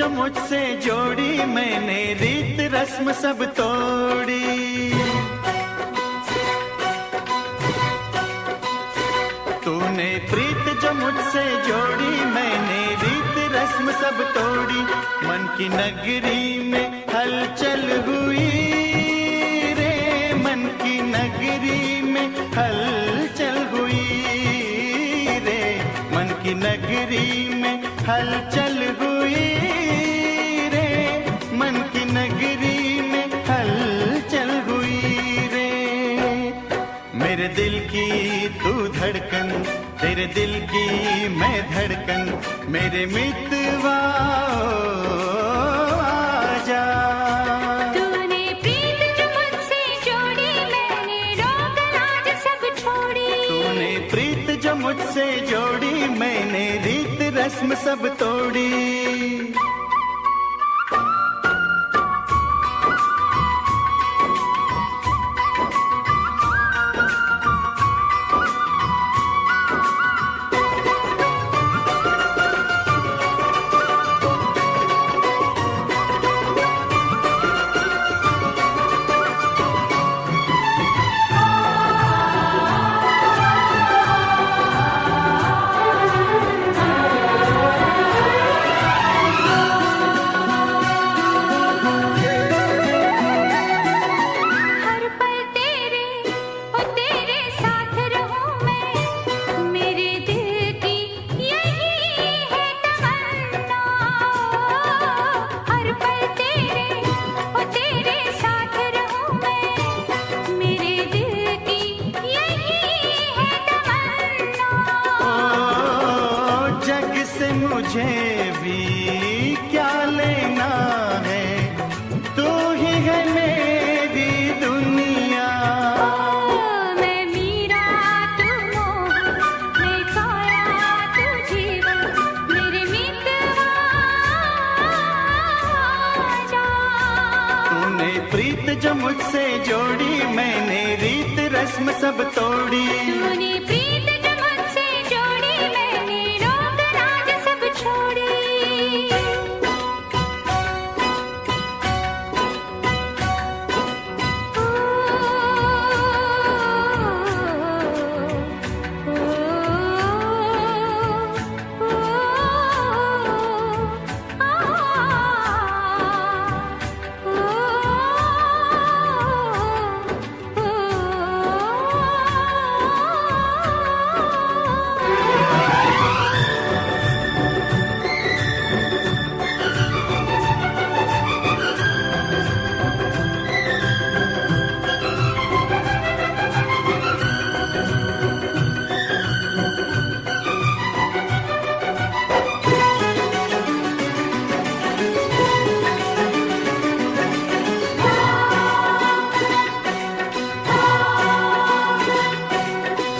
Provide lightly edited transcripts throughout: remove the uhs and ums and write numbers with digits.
जो मुझसे जोड़ी, मैंने रीत रस्म सब तोड़ी। तूने प्रीत जो मुझसे जोड़ी, मैंने रीत रस्म सब तोड़ी। मन की नगरी में हलचल हुई रे, मन की नगरी में हलचल हुई रे, मन की नगरी में हलचल हुई रे, मन की नगरी में हलचल हुई रे। मेरे दिल की तू धड़कन, तेरे दिल की मैं धड़कन, मेरे मितवा आजा। तूने प्रीत जो मुझसे जोड़ी, मैंने रोक लाज सब छोड़ी। तूने प्रीत जो मुझसे जोड़ी, मैंने रीत रस्म सब तोड़ी। मुझे भी क्या लेना है, तू ही है मेरी दुनिया। मैं मीरा तू मोह, मैं काया तू जीवन, मेरे मितवा आजा। तूने प्रीत जो मुझसे जोड़ी, मैंने रीत रस्म सब तोड़ी। तूने प्रीत जो मुझसे जोड़ी, मैंने रोक लाज सब छोड़ी।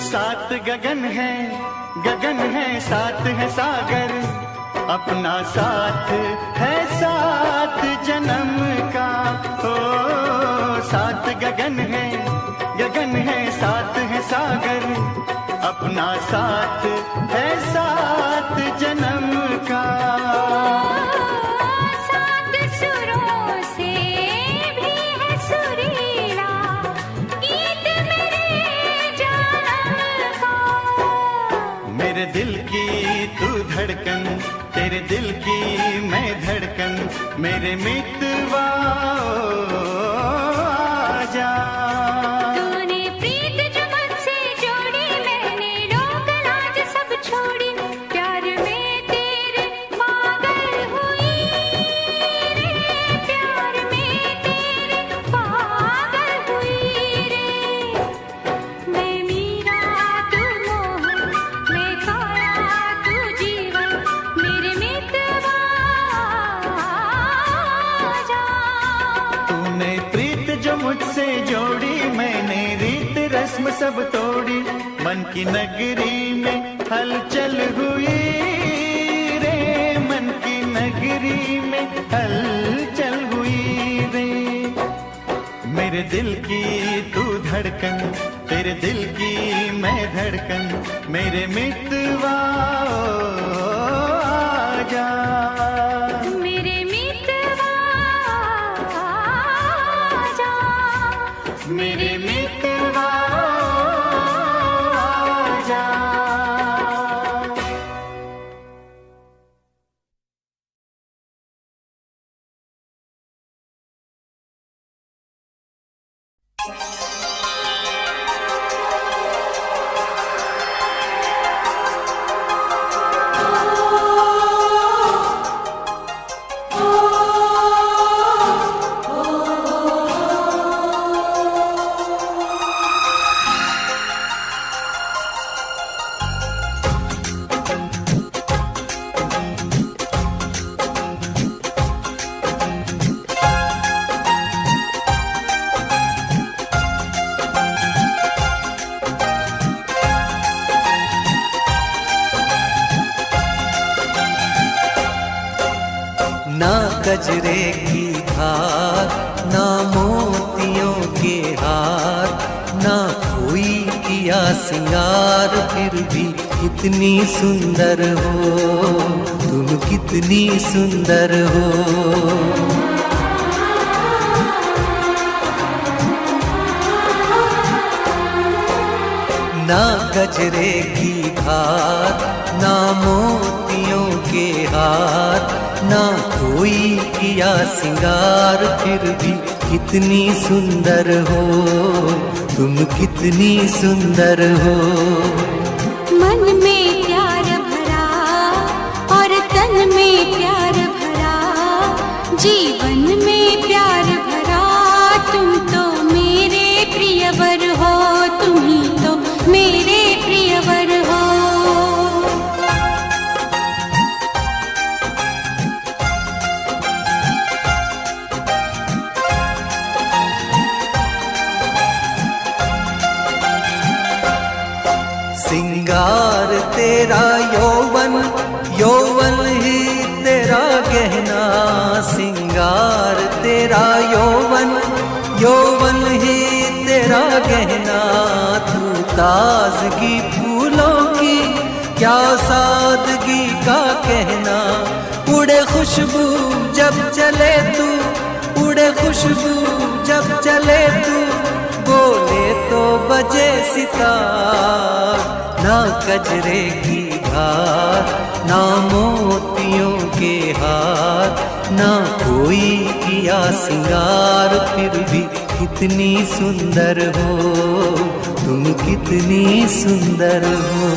सात गगन है साथ है सागर, अपना साथ है सात जन्म का। ओ सात गगन है साथ है सागर, अपना साथ है सात जन्म का। सात सुरों से भी है सुरीला गीत मेरे जन्म का। मेरे दिल की तू धड़कन, तेरे दिल की मैं धड़कन, मेरे मितवा आजा। तूने प्रीत जो मुझसे जोड़ी, मैंने रोक लाज सब छोड़ी। प्यार में तेरे पागल हुई रे, प्यार में तेरे पागल हुई रे। मैं मीरा तू मोह, मैं काया तू जीवन, मेरे मितवा आजा। तूने प्रीत जो मुझसे जोड़ी, मैंने रीत रस्म सब तोड़ी। मन की नगरी में हलचल हुई रे, मन की नगरी में हलचल हुई रे। मेरे दिल की तू धड़कन, तेरे दिल की मैं धड़कन, मेरे मितवा आजा। मेरे मितवा जा। ना गजरे की धार, ना मोतियों के हार, ना कोई किया सिंगार, फिर भी कितनी सुंदर हो तुम, कितनी सुंदर हो। ना गजरे की धार, ना मोतियों के हार, ना कोई किया सिंगार, फिर भी कितनी सुंदर हो तुम, कितनी सुंदर हो। मन में प्यार भरा और तन में प्यार भरा, जीवन में प्यार भरा, तुम तो मेरे प्रियवर हो, तुम ही तो मेरे प्रियवर हो। सिंगार तेरा यौवन, यौवन ही तेरा गहना, सिंगार तेरा यौवन, यौवन ही तेरा गहना। तू ताजगी फूलों की, क्या सादगी का कहना। उड़े खुशबू जब चले तू, उड़े खुशबू जब चले तू, बोले तो बजे सितार। ना गजरे की धार, ना मोतियों के हार, ना कोई किया सिंगार, फिर भी कितनी सुंदर हो तुम, कितनी सुंदर हो।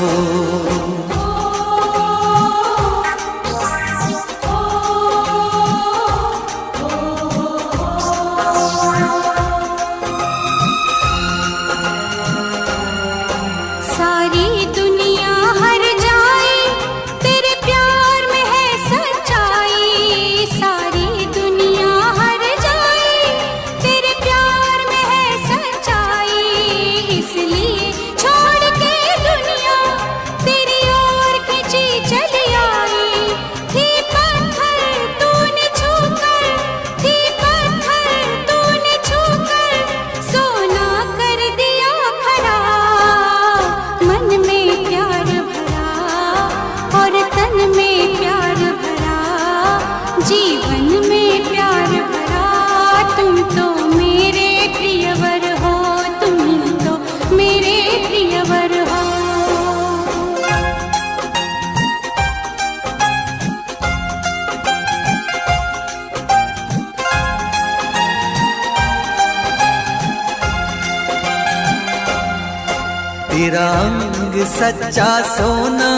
तेरा अंग सच्चा सोना,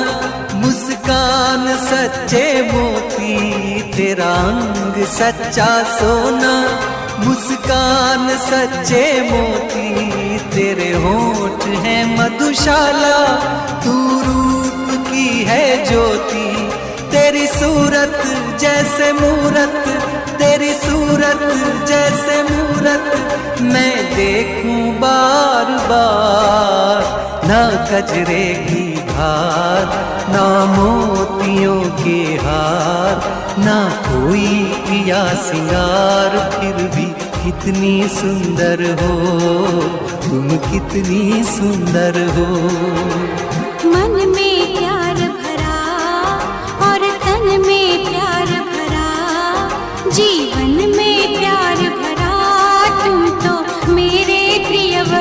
मुस्कान सच्चे मोती। तेरा अंग सच्चा सोना, मुस्कान सच्चे मोती। तेरे होठ हैं मधुशाला, तू रूप की है ज्योति। तेरी सूरत जैसे मूरत, तेरी सूरत जैसे मूरत, मैं देखूं बार बार। ना गजरे की धार, ना मोतियों के हार, ना कोई किया सिंगार, फिर भी कितनी सुंदर हो तुम, कितनी सुंदर हो। मन में प्यार भरा और तन में प्यार भरा, जीवन में प्यार भरा, तुम तो मेरे प्रियवर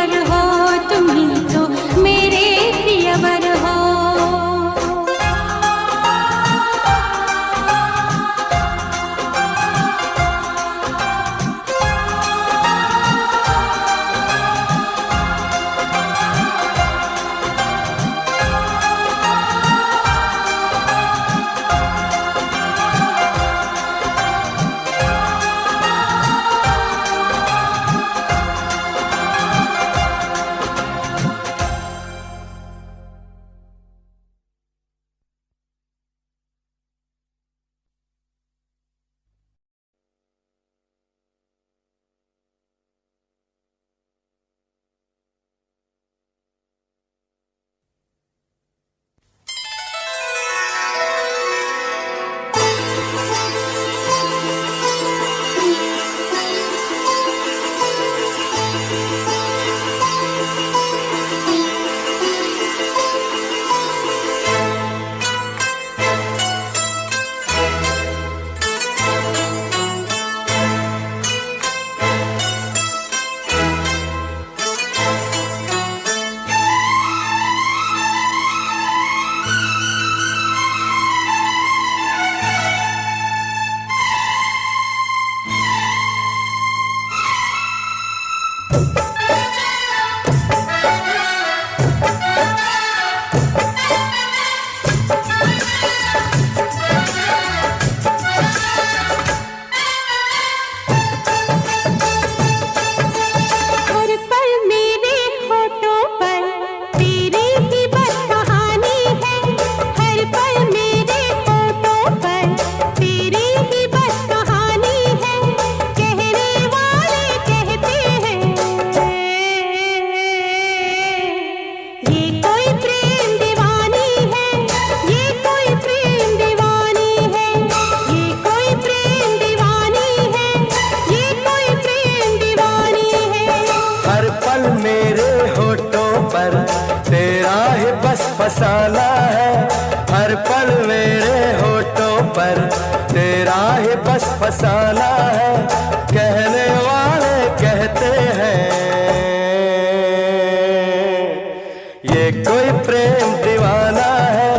कोई प्रेम दीवाना है,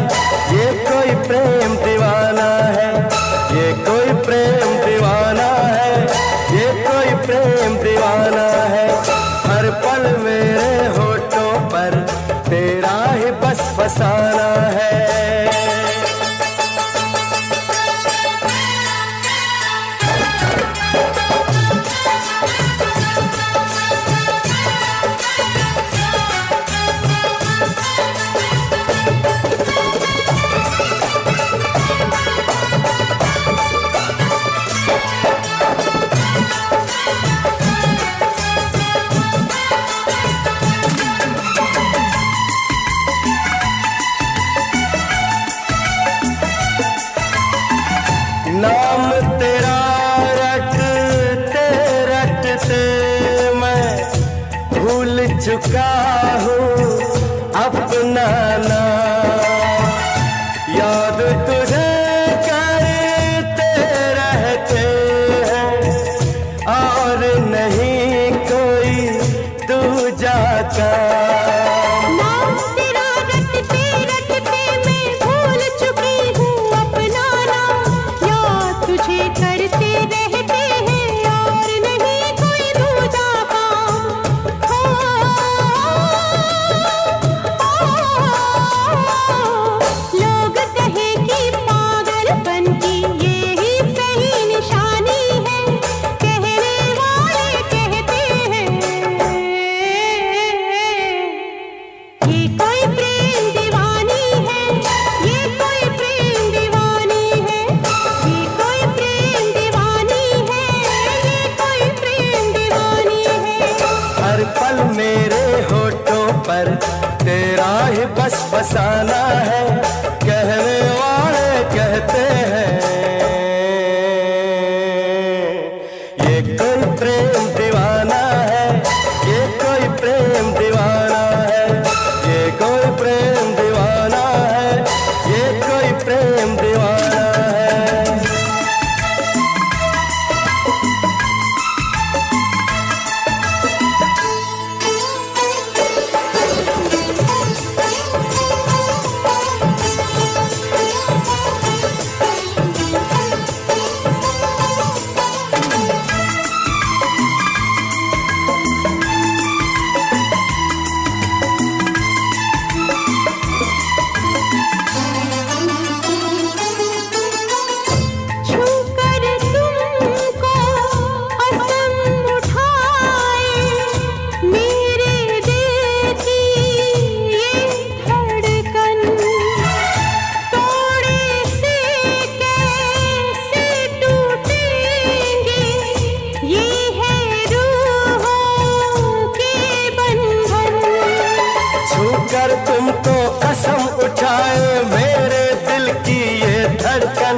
ये कोई प्रेम दीवाना है, ये कोई प्रेम दीवाना है, ये कोई प्रेम दीवाना है। हर पल मेरे होठों पर तेरा ही बस फसाना है। नाम तेरा रटते रटते मैं भूल चुका हूँ अपना नाम। याद तुझे करते रहते हैं और नहीं कोई दूजा का। नाम तेरा रटते रटते मैं भूल चुकी हूँ अपना नाम। याद तुझे करते रहते हैं और नहीं कोई दूजा काम। लोग कहे कि पागलपन की ये ही सही निशानी है। कहने वाले कहते हैं ये कोई प्रेम दीवानी है, ये कोई प्रेम दीवानी है, ये कोई प्रेम दीवानी है, ये कोई प्रेम दीवानी है। हर पल मेरे होठों पर तेरा ही बस फसाना है। कहने वाले कहते हैं ये कोई प्रेम दीवाना है, ये कोई प्रेम दीवाना है, ये कोई प्रेम दीवाना है, ये कोई प्रेम दीवाना है। छूकर तुमको कसम उठाए मेरे दिल की ये धड़कन। तोड़े से कैसे टूटेंगे ये है रूहों के बंधन। छूकर तुमको कसम उठाए मेरे दिल की ये धड़कन।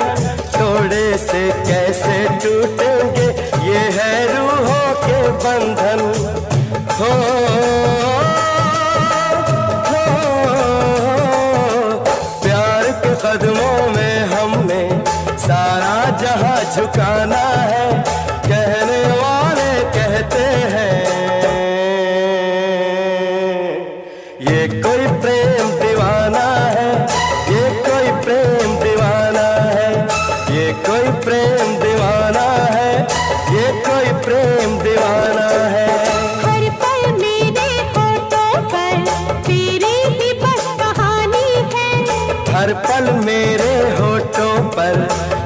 तोड़े से कैसे टूटेंगे ये है रूहों के बंधन। हो प्यार के कदमों में हमने सारा जहां झुकाना है। कहने वाले कहते हैं ये कोई प्रेम दीवाना है, ये कोई प्रेम दीवाना है, ये कोई प्रेम दीवाना है, ये कोई प्रेम दीवाना है। हर पल मेरे होठों पर तेरी ही बस कहानी है। हर पल मेरे होठों पर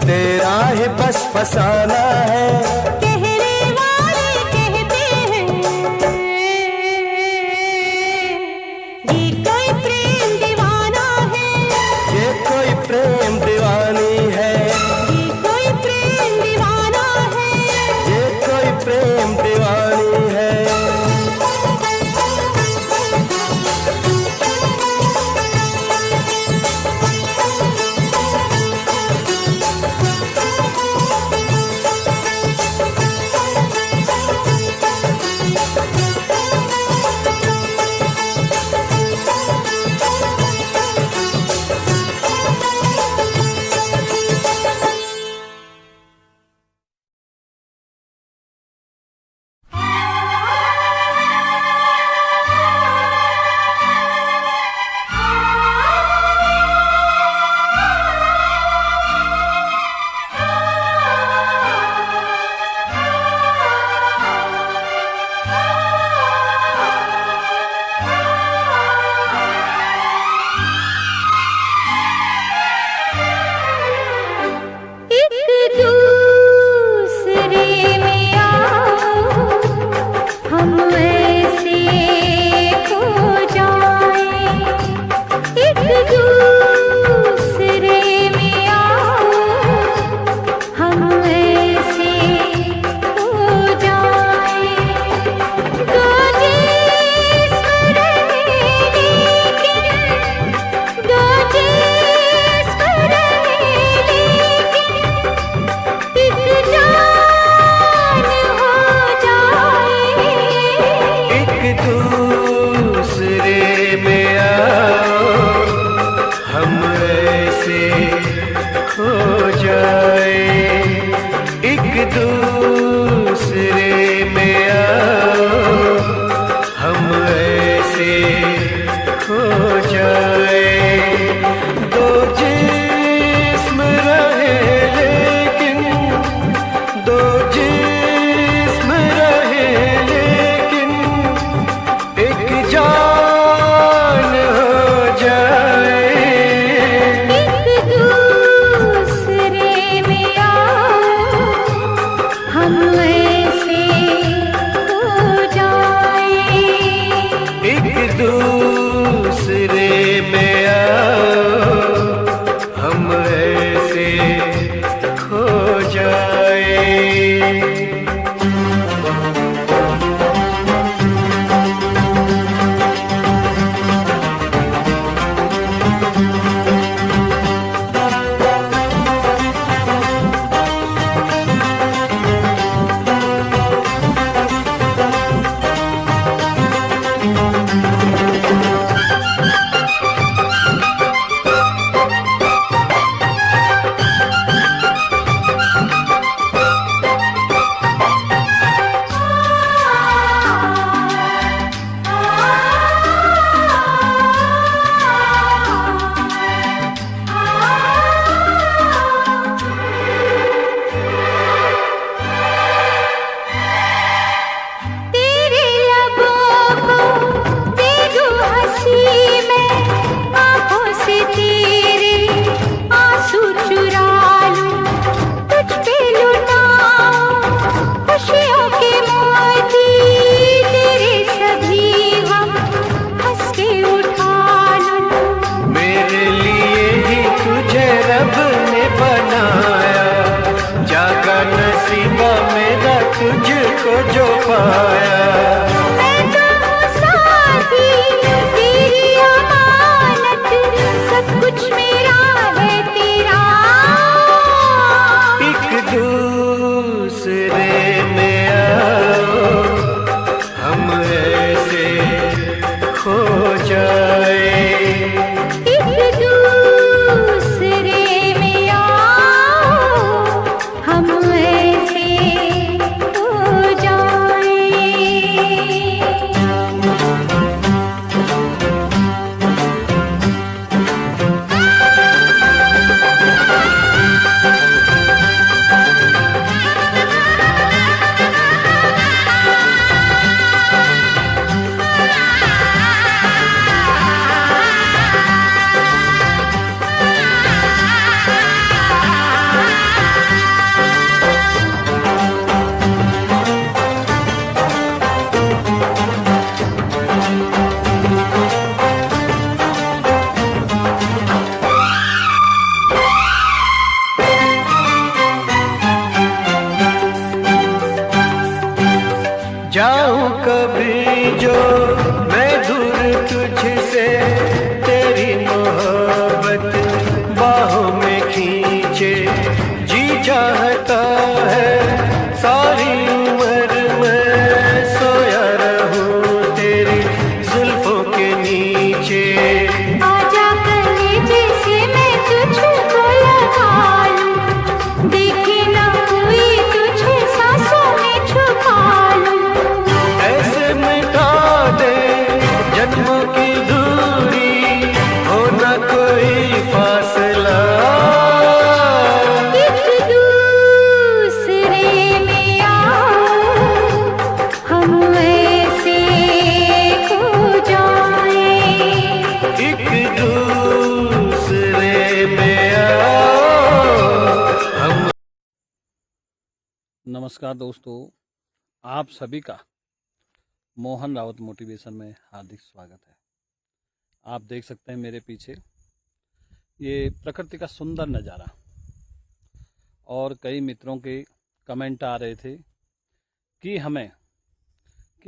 तेरा ही बस फसाना है। कहने वाले कहते हैं ये कोई प्रेम दीवाना है, ये कोई प्रेम दीवानी है, ये कोई प्रेम दीवाना है। ये कोई प्रेम दीवानी है। जाए। एक दूसरे में आओ हम ऐसे हो जाए। जाऊं कभी जो मैं दूर तुझसे, तेरी मोहब्बत बाहों में खींचे। जी चाहता है सारी उम्र मैं सोया रहूं तेरी जुल्फों के नीचे। आजा कलेजे से मैं तुझको लगा लूं, देखे ना कोई तुझे सांसों में छुपा लूं। ऐसे मिटा दे जन्मों की दूरी, हो न कोई फासला। एक दूसरे में आओ हम ऐसे खो जाए। एक दूसरे में आओ हम। नमस्कार दोस्तों, आप सभी का मोहन रावत मोटिवेशन में हार्दिक स्वागत है। आप देख सकते हैं मेरे पीछे ये प्रकृति का सुंदर नज़ारा, और कई मित्रों के कमेंट आ रहे थे कि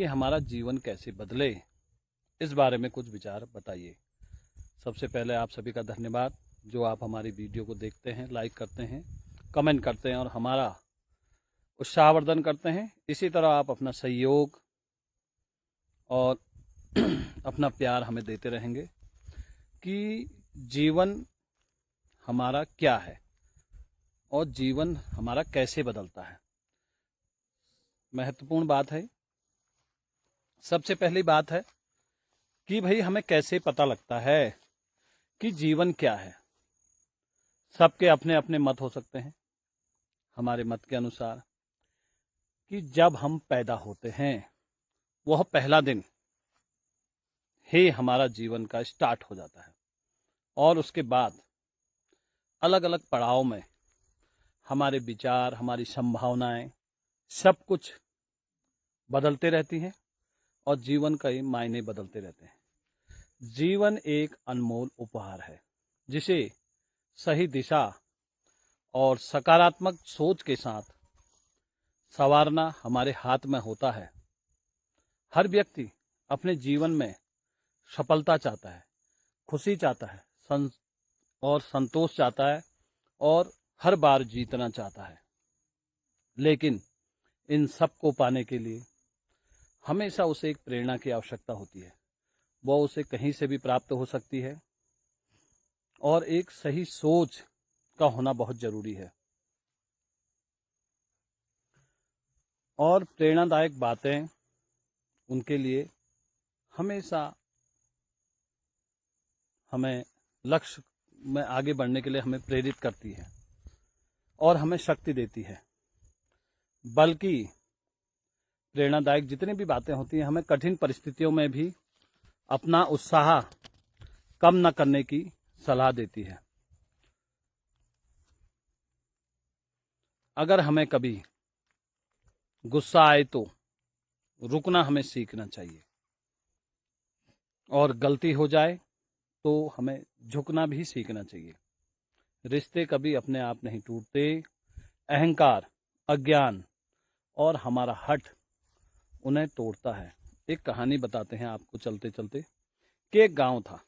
हमारा जीवन कैसे बदले, इस बारे में कुछ विचार बताइए। सबसे पहले आप सभी का धन्यवाद जो आप हमारी वीडियो को देखते हैं, लाइक करते हैं, कमेंट करते हैं और हमारा उत्साहवर्धन करते हैं। इसी तरह आप अपना सहयोग और अपना प्यार हमें देते रहेंगे कि जीवन हमारा क्या है और जीवन हमारा कैसे बदलता है। महत्वपूर्ण बात है, सबसे पहली बात है कि भाई हमें कैसे पता लगता है कि जीवन क्या है। सबके अपने अपने मत हो सकते हैं। हमारे मत के अनुसार कि जब हम पैदा होते हैं वह पहला दिन ही हमारा जीवन का स्टार्ट हो जाता है, और उसके बाद अलग अलग पड़ाव में हमारे विचार, हमारी संभावनाएं, सब कुछ बदलते रहती हैं और जीवन का ही मायने बदलते रहते हैं। जीवन एक अनमोल उपहार है जिसे सही दिशा और सकारात्मक सोच के साथ संवारना हमारे हाथ में होता है। हर व्यक्ति अपने जीवन में सफलता चाहता है, खुशी चाहता है और संतोष चाहता है और हर बार जीतना चाहता है। लेकिन इन सब को पाने के लिए हमेशा उसे एक प्रेरणा की आवश्यकता होती है। वह उसे कहीं से भी प्राप्त हो सकती है और एक सही सोच का होना बहुत जरूरी है। और प्रेरणादायक बातें उनके लिए हमेशा हमें लक्ष्य में आगे बढ़ने के लिए हमें प्रेरित करती है और हमें शक्ति देती है। बल्कि प्रेरणादायक जितनी भी बातें होती हैं, हमें कठिन परिस्थितियों में भी अपना उत्साह कम न करने की सलाह देती है। अगर हमें कभी गुस्सा आए तो रुकना हमें सीखना चाहिए, और गलती हो जाए तो हमें झुकना भी सीखना चाहिए। रिश्ते कभी अपने आप नहीं टूटते। अहंकार, अज्ञान और हमारा हठ उन्हें तोड़ता है। एक कहानी बताते हैं आपको चलते चलते कि एक गांव था।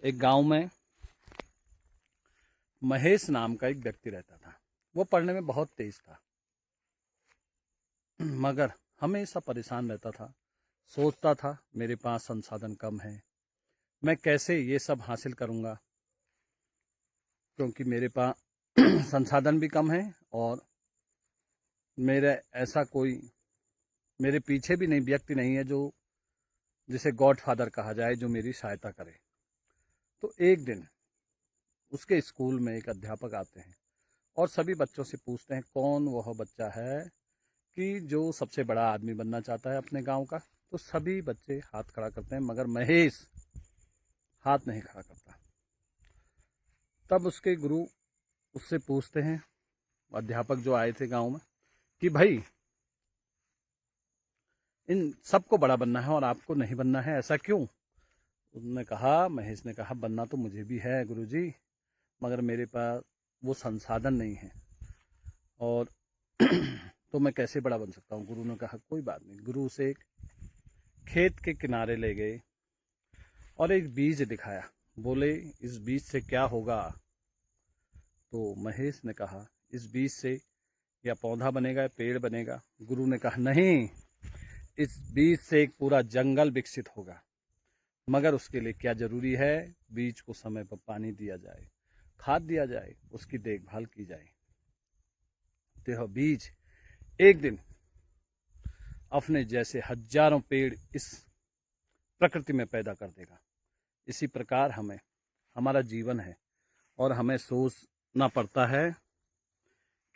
एक गांव में महेश नाम का एक व्यक्ति रहता था। वो पढ़ने में बहुत तेज था, मगर हमेशा परेशान रहता था, सोचता था मेरे पास संसाधन कम है, मैं कैसे ये सब हासिल करूँगा, क्योंकि मेरे पास संसाधन भी कम है और मेरा ऐसा कोई मेरे पीछे भी नहीं व्यक्ति नहीं है जो जिसे गॉड फादर कहा जाए, जो मेरी सहायता करे। तो एक दिन उसके स्कूल में एक अध्यापक आते हैं और सभी बच्चों से पूछते हैं कौन वह बच्चा है कि जो सबसे बड़ा आदमी बनना चाहता है अपने गांव का। तो सभी बच्चे हाथ खड़ा करते हैं, मगर महेश हाथ नहीं खड़ा करता। तब उसके गुरु उससे पूछते हैं, अध्यापक जो आए थे गांव में, कि भाई इन सबको बड़ा बनना है और आपको नहीं बनना है, ऐसा क्यों? उन्होंने कहा, महेश ने कहा, बनना तो मुझे भी है गुरुजी, मगर मेरे पास वो संसाधन नहीं है और तो मैं कैसे बड़ा बन सकता हूँ। गुरु ने कहा कोई बात नहीं। गुरु से एक खेत के किनारे ले गए और एक बीज दिखाया, बोले इस बीज से क्या होगा? तो महेश ने कहा इस बीज से या पौधा बनेगा या पेड़ बनेगा। गुरु ने कहा नहीं, इस बीज से एक पूरा जंगल विकसित होगा, मगर उसके लिए क्या जरूरी है? बीज को समय पर पानी दिया जाए, खाद दिया जाए, उसकी देखभाल की जाए। तो यह बीज एक दिन अपने जैसे हजारों पेड़ इस प्रकृति में पैदा कर देगा। इसी प्रकार हमारा जीवन है और हमें सोचना पड़ता है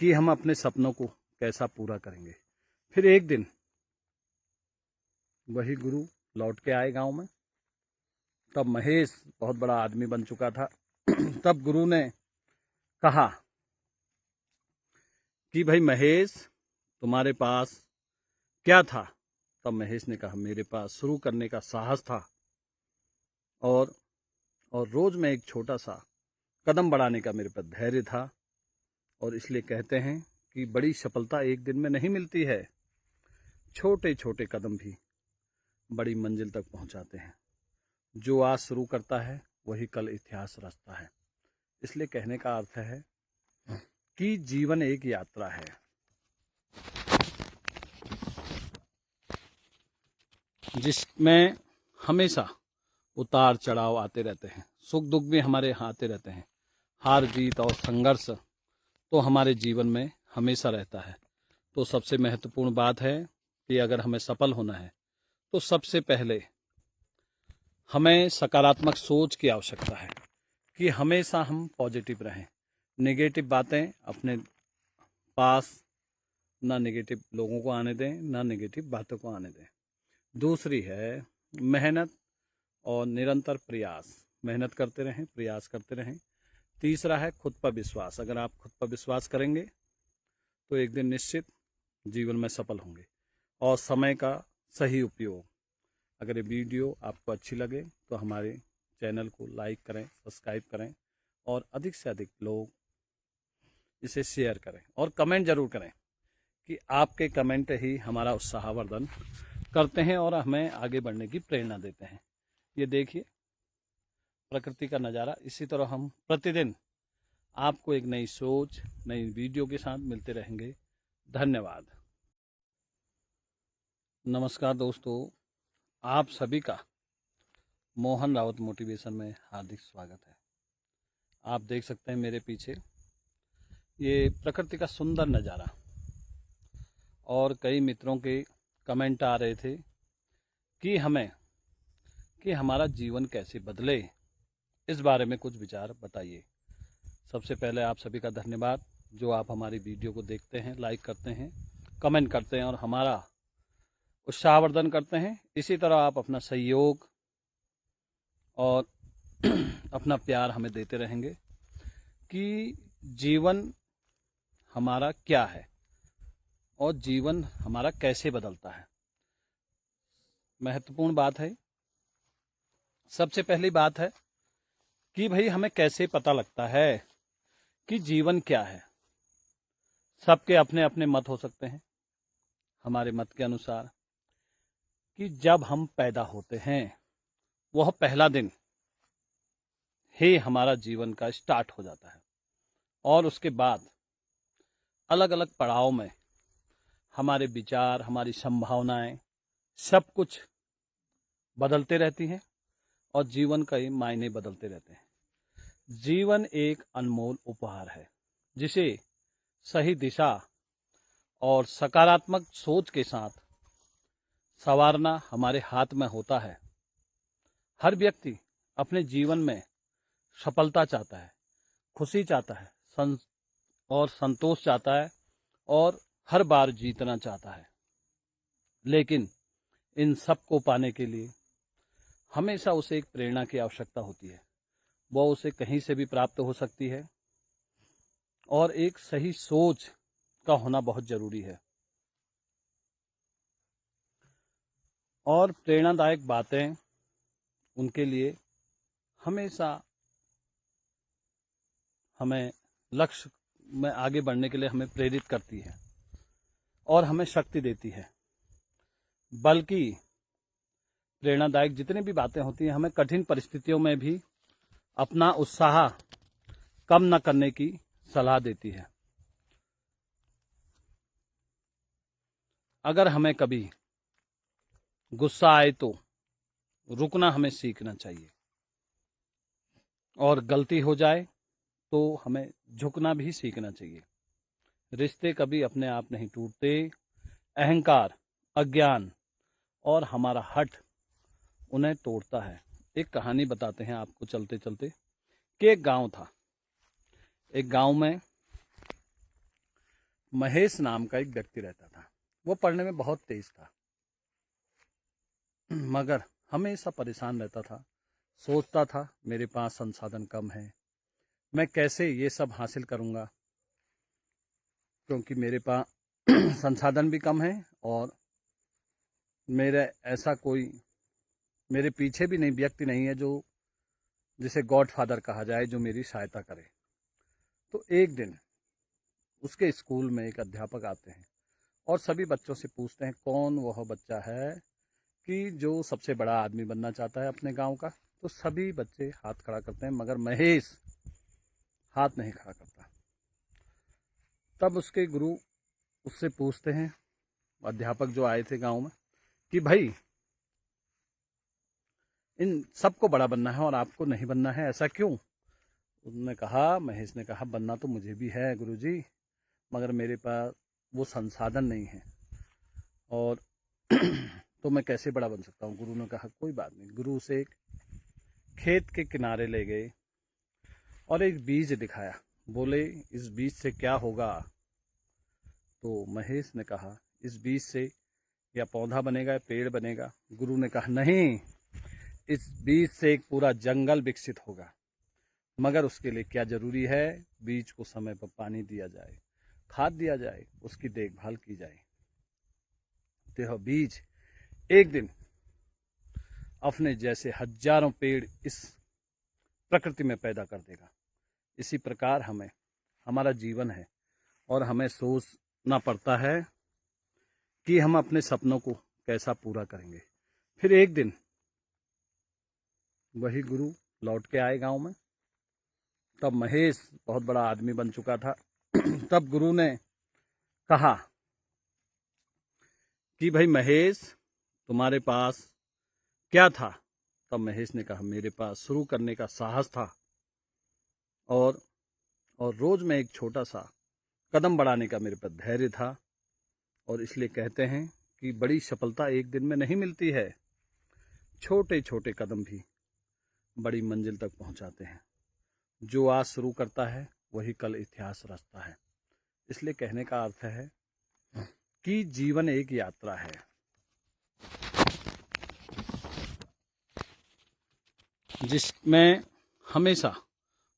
कि हम अपने सपनों को कैसा पूरा करेंगे। फिर एक दिन वही गुरु लौट के आए गांव में। तब महेश बहुत बड़ा आदमी बन चुका था। तब गुरु ने कहा कि भाई महेश, तुम्हारे पास क्या था? तब महेश ने कहा मेरे पास शुरू करने का साहस था और रोज में एक छोटा सा कदम बढ़ाने का मेरे पास धैर्य था। और इसलिए कहते हैं कि बड़ी सफलता एक दिन में नहीं मिलती है, छोटे छोटे कदम भी बड़ी मंजिल तक पहुंचाते हैं। जो आज शुरू करता है वही कल इतिहास रचता है। इसलिए कहने का अर्थ है कि जीवन एक यात्रा है। जिसमें हमेशा उतार चढ़ाव आते रहते हैं, सुख दुख भी हमारे आते रहते हैं, हार जीत और संघर्ष तो हमारे जीवन में हमेशा रहता है। तो सबसे महत्वपूर्ण बात है कि अगर हमें सफल होना है तो सबसे पहले हमें सकारात्मक सोच की आवश्यकता है कि हमेशा हम पॉजिटिव रहें। नेगेटिव बातें अपने पास ना नेगेटिव लोगों को आने दें, ना नेगेटिव बातों को आने दें। दूसरी है मेहनत और निरंतर प्रयास, मेहनत करते रहें, प्रयास करते रहें। तीसरा है खुद पर विश्वास। अगर आप खुद पर विश्वास करेंगे तो एक दिन निश्चित जीवन में सफल होंगे। और समय का सही उपयोग। अगर ये वीडियो आपको अच्छी लगे तो हमारे चैनल को लाइक करें, सब्सक्राइब करें और अधिक से अधिक लोग इसे शेयर करें और कमेंट जरूर करें कि आपके कमेंट ही हमारा उत्साहवर्धन करते हैं और हमें आगे बढ़ने की प्रेरणा देते हैं। ये देखिए प्रकृति का नज़ारा। इसी तरह हम प्रतिदिन आपको एक नई सोच, नई वीडियो के साथ मिलते रहेंगे। धन्यवाद। नमस्कार दोस्तों, आप सभी का मोहन रावत मोटिवेशन में हार्दिक स्वागत है। आप देख सकते हैं मेरे पीछे ये प्रकृति का सुंदर नज़ारा। और कई मित्रों के कमेंट आ रहे थे कि हमारा जीवन कैसे बदले, इस बारे में कुछ विचार बताइए। सबसे पहले आप सभी का धन्यवाद जो आप हमारी वीडियो को देखते हैं, लाइक करते हैं, कमेंट करते हैं और हमारा उत्साहवर्धन करते हैं। इसी तरह आप अपना सहयोग और अपना प्यार हमें देते रहेंगे कि जीवन हमारा क्या है और जीवन हमारा कैसे बदलता है। महत्वपूर्ण बात है, सबसे पहली बात है कि भाई हमें कैसे पता लगता है कि जीवन क्या है। सबके अपने अपने मत हो सकते हैं। हमारे मत के अनुसार कि जब हम पैदा होते हैं वह पहला दिन ही हमारा जीवन का स्टार्ट हो जाता है और उसके बाद अलग अलग पड़ाव में हमारे विचार, हमारी संभावनाएं, सब कुछ बदलते रहती हैं और जीवन का ये मायने बदलते रहते हैं। जीवन एक अनमोल उपहार है जिसे सही दिशा और सकारात्मक सोच के साथ संवारना हमारे हाथ में होता है। हर व्यक्ति अपने जीवन में सफलता चाहता है, खुशी चाहता है और संतोष चाहता है और हर बार जीतना चाहता है। लेकिन इन सब को पाने के लिए हमेशा उसे एक प्रेरणा की आवश्यकता होती है। वह उसे कहीं से भी प्राप्त हो सकती है और एक सही सोच का होना बहुत जरूरी है। और प्रेरणादायक बातें उनके लिए हमेशा हमें लक्ष्य में आगे बढ़ने के लिए हमें प्रेरित करती है और हमें शक्ति देती है। बल्कि प्रेरणादायक जितनी भी बातें होती हैं हमें कठिन परिस्थितियों में भी अपना उत्साह कम न करने की सलाह देती है। अगर हमें कभी गुस्सा आए तो रुकना हमें सीखना चाहिए और गलती हो जाए तो हमें झुकना भी सीखना चाहिए। रिश्ते कभी अपने आप नहीं टूटते। अहंकार, अज्ञान और हमारा हठ उन्हें तोड़ता है। एक कहानी बताते हैं आपको चलते चलते कि एक गांव था। एक गांव में महेश नाम का एक व्यक्ति रहता था। वो पढ़ने में बहुत तेज था मगर हमेशा परेशान रहता था। सोचता था मेरे पास संसाधन कम है, मैं कैसे ये सब हासिल करूंगा, क्योंकि मेरे पास संसाधन भी कम है और मेरे पीछे भी नहीं व्यक्ति नहीं है जो जिसे गॉडफादर कहा जाए, जो मेरी सहायता करे। तो एक दिन उसके स्कूल में एक अध्यापक आते हैं और सभी बच्चों से पूछते हैं कौन वह बच्चा है कि जो सबसे बड़ा आदमी बनना चाहता है अपने गांव का। तो सभी बच्चे हाथ खड़ा करते हैं मगर महेश हाथ नहीं खड़ा करता। तब उसके गुरु उससे पूछते हैं, अध्यापक जो आए थे गांव में, कि भाई इन सबको बड़ा बनना है और आपको नहीं बनना है, ऐसा क्यों? उन्होंने कहा, महेश ने कहा, बनना तो मुझे भी है गुरुजी, मगर मेरे पास वो संसाधन नहीं है और तो मैं कैसे बड़ा बन सकता हूँ। गुरु ने कहा कोई बात नहीं। गुरु उसे एक खेत के किनारे ले गए और एक बीज दिखाया। बोले इस बीज से क्या होगा? तो महेश ने कहा इस बीज से या पौधा बनेगा या पेड़ बनेगा। गुरु ने कहा नहीं, इस बीज से एक पूरा जंगल विकसित होगा, मगर उसके लिए क्या जरूरी है? बीज को समय पर पानी दिया जाए, खाद दिया जाए, उसकी देखभाल की जाए। तो यह बीज एक दिन अपने जैसे हजारों पेड़ इस प्रकृति में पैदा कर देगा। इसी प्रकार हमारा जीवन है और हमें सोचना पड़ता है कि हम अपने सपनों को कैसा पूरा करेंगे। फिर एक दिन वही गुरु लौट के आए गांव में। तब महेश बहुत बड़ा आदमी बन चुका था। तब गुरु ने कहा कि भाई महेश, तुम्हारे पास क्या था? तब महेश ने कहा मेरे पास शुरू करने का साहस था और रोज में एक छोटा सा कदम बढ़ाने का मेरे पर धैर्य था। और इसलिए कहते हैं कि बड़ी सफलता एक दिन में नहीं मिलती है, छोटे छोटे कदम भी बड़ी मंजिल तक पहुंचाते हैं। जो आज शुरू करता है वही कल इतिहास रचता है। इसलिए कहने का अर्थ है कि जीवन एक यात्रा है। जिसमें हमेशा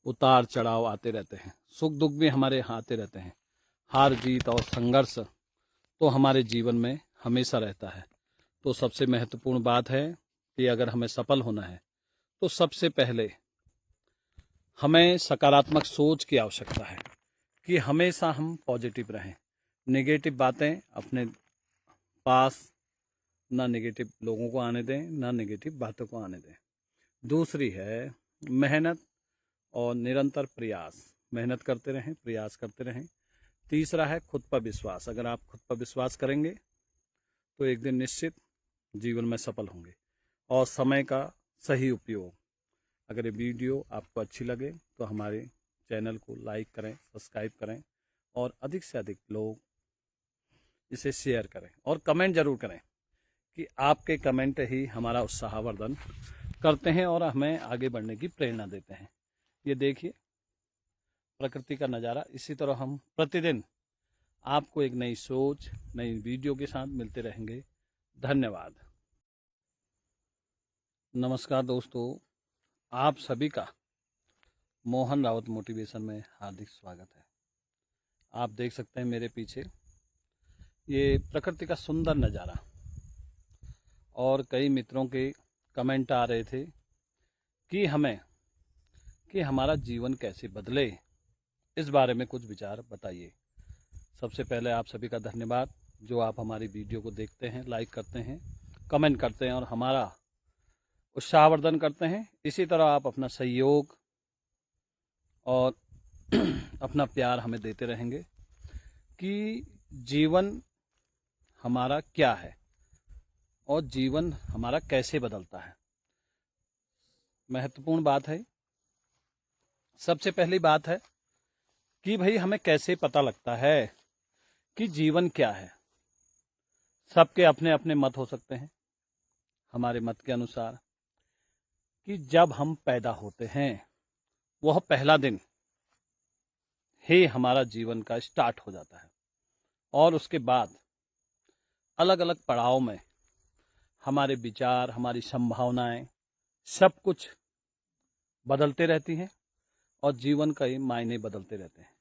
उतार चढ़ाव आते रहते हैं, सुख दुख भी हमारे आते रहते हैं, हार जीत और संघर्ष तो हमारे जीवन में हमेशा रहता है। तो सबसे महत्वपूर्ण बात है कि अगर हमें सफल होना है तो सबसे पहले हमें सकारात्मक सोच की आवश्यकता है कि हमेशा हम पॉजिटिव रहें। नेगेटिव बातें अपने पास ना नेगेटिव लोगों को आने दें, ना नेगेटिव बातों को आने दें। दूसरी है मेहनत और निरंतर प्रयास। मेहनत करते रहें, प्रयास करते रहें। तीसरा है खुद पर विश्वास। अगर आप खुद पर विश्वास करेंगे तो एक दिन निश्चित जीवन में सफल होंगे। और समय का सही उपयोग। अगर ये वीडियो आपको अच्छी लगे तो हमारे चैनल को लाइक करें, सब्सक्राइब करें और अधिक से अधिक लोग इसे शेयर करें और कमेंट जरूर करें कि आपके कमेंट ही हमारा उत्साहवर्धन करते हैं और हमें आगे बढ़ने की प्रेरणा देते हैं। ये देखिए प्रकृति का नज़ारा। इसी तरह हम प्रतिदिन आपको एक नई सोच, नई वीडियो के साथ मिलते रहेंगे। धन्यवाद। नमस्कार दोस्तों, आप सभी का मोहन रावत मोटिवेशन में हार्दिक स्वागत है। आप देख सकते हैं मेरे पीछे ये प्रकृति का सुंदर नज़ारा, और कई मित्रों के कमेंट आ रहे थे कि हमारा जीवन कैसे बदले, इस बारे में कुछ विचार बताइए। सबसे पहले आप सभी का धन्यवाद जो आप हमारी वीडियो को देखते हैं, लाइक करते हैं, कमेंट करते हैं और हमारा उत्साहवर्धन करते हैं। इसी तरह आप अपना सहयोग और अपना प्यार हमें देते रहेंगे कि जीवन हमारा क्या है और जीवन हमारा कैसे बदलता है। महत्वपूर्ण बात है, सबसे पहली बात है कि भाई हमें कैसे पता लगता है कि जीवन क्या है। सबके अपने अपने मत हो सकते हैं। हमारे मत के अनुसार कि जब हम पैदा होते हैं वह पहला दिन ही हमारा जीवन का स्टार्ट हो जाता है, और उसके बाद अलग अलग पड़ाव में हमारे विचार, हमारी संभावनाएं, सब कुछ बदलते रहती हैं और जीवन का मायने बदलते रहते हैं।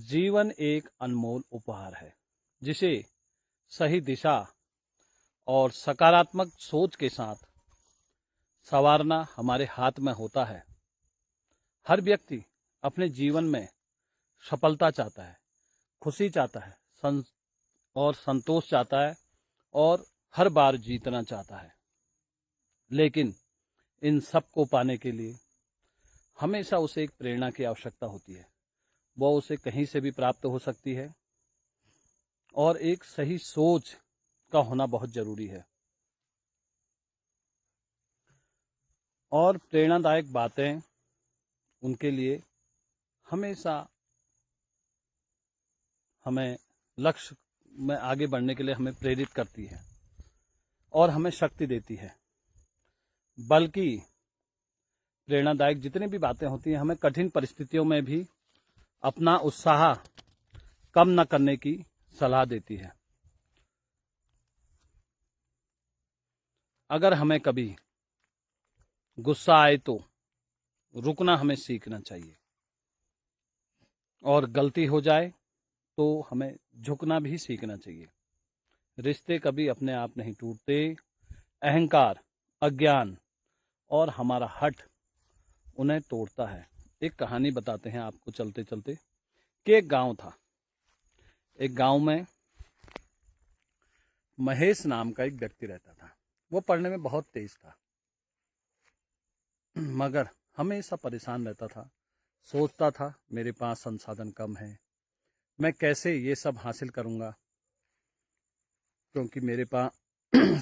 जीवन एक अनमोल उपहार है जिसे सही दिशा और सकारात्मक सोच के साथ संवारना हमारे हाथ में होता है। हर व्यक्ति अपने जीवन में सफलता चाहता है, खुशी चाहता है और संतोष चाहता है और हर बार जीतना चाहता है। लेकिन इन सब को पाने के लिए हमेशा उसे एक प्रेरणा की आवश्यकता होती है। वह उसे कहीं से भी प्राप्त हो सकती है और एक सही सोच का होना बहुत जरूरी है। और प्रेरणादायक बातें उनके लिए हमेशा हमें लक्ष्य में आगे बढ़ने के लिए हमें प्रेरित करती है और हमें शक्ति देती है। बल्कि प्रेरणादायक जितनी भी बातें होती हैं, हमें कठिन परिस्थितियों में भी अपना उत्साह कम न करने की सलाह देती है। अगर हमें कभी गुस्सा आए तो रुकना हमें सीखना चाहिए, और गलती हो जाए तो हमें झुकना भी सीखना चाहिए। रिश्ते कभी अपने आप नहीं टूटते। अहंकार, अज्ञान और हमारा हठ उन्हें तोड़ता है। एक कहानी बताते हैं आपको चलते चलते कि एक गांव था। एक गांव में महेश नाम का एक व्यक्ति रहता था। वो पढ़ने में बहुत तेज था, मगर हमेशा परेशान रहता था। सोचता था मेरे पास संसाधन कम है, मैं कैसे ये सब हासिल करूंगा, क्योंकि मेरे पास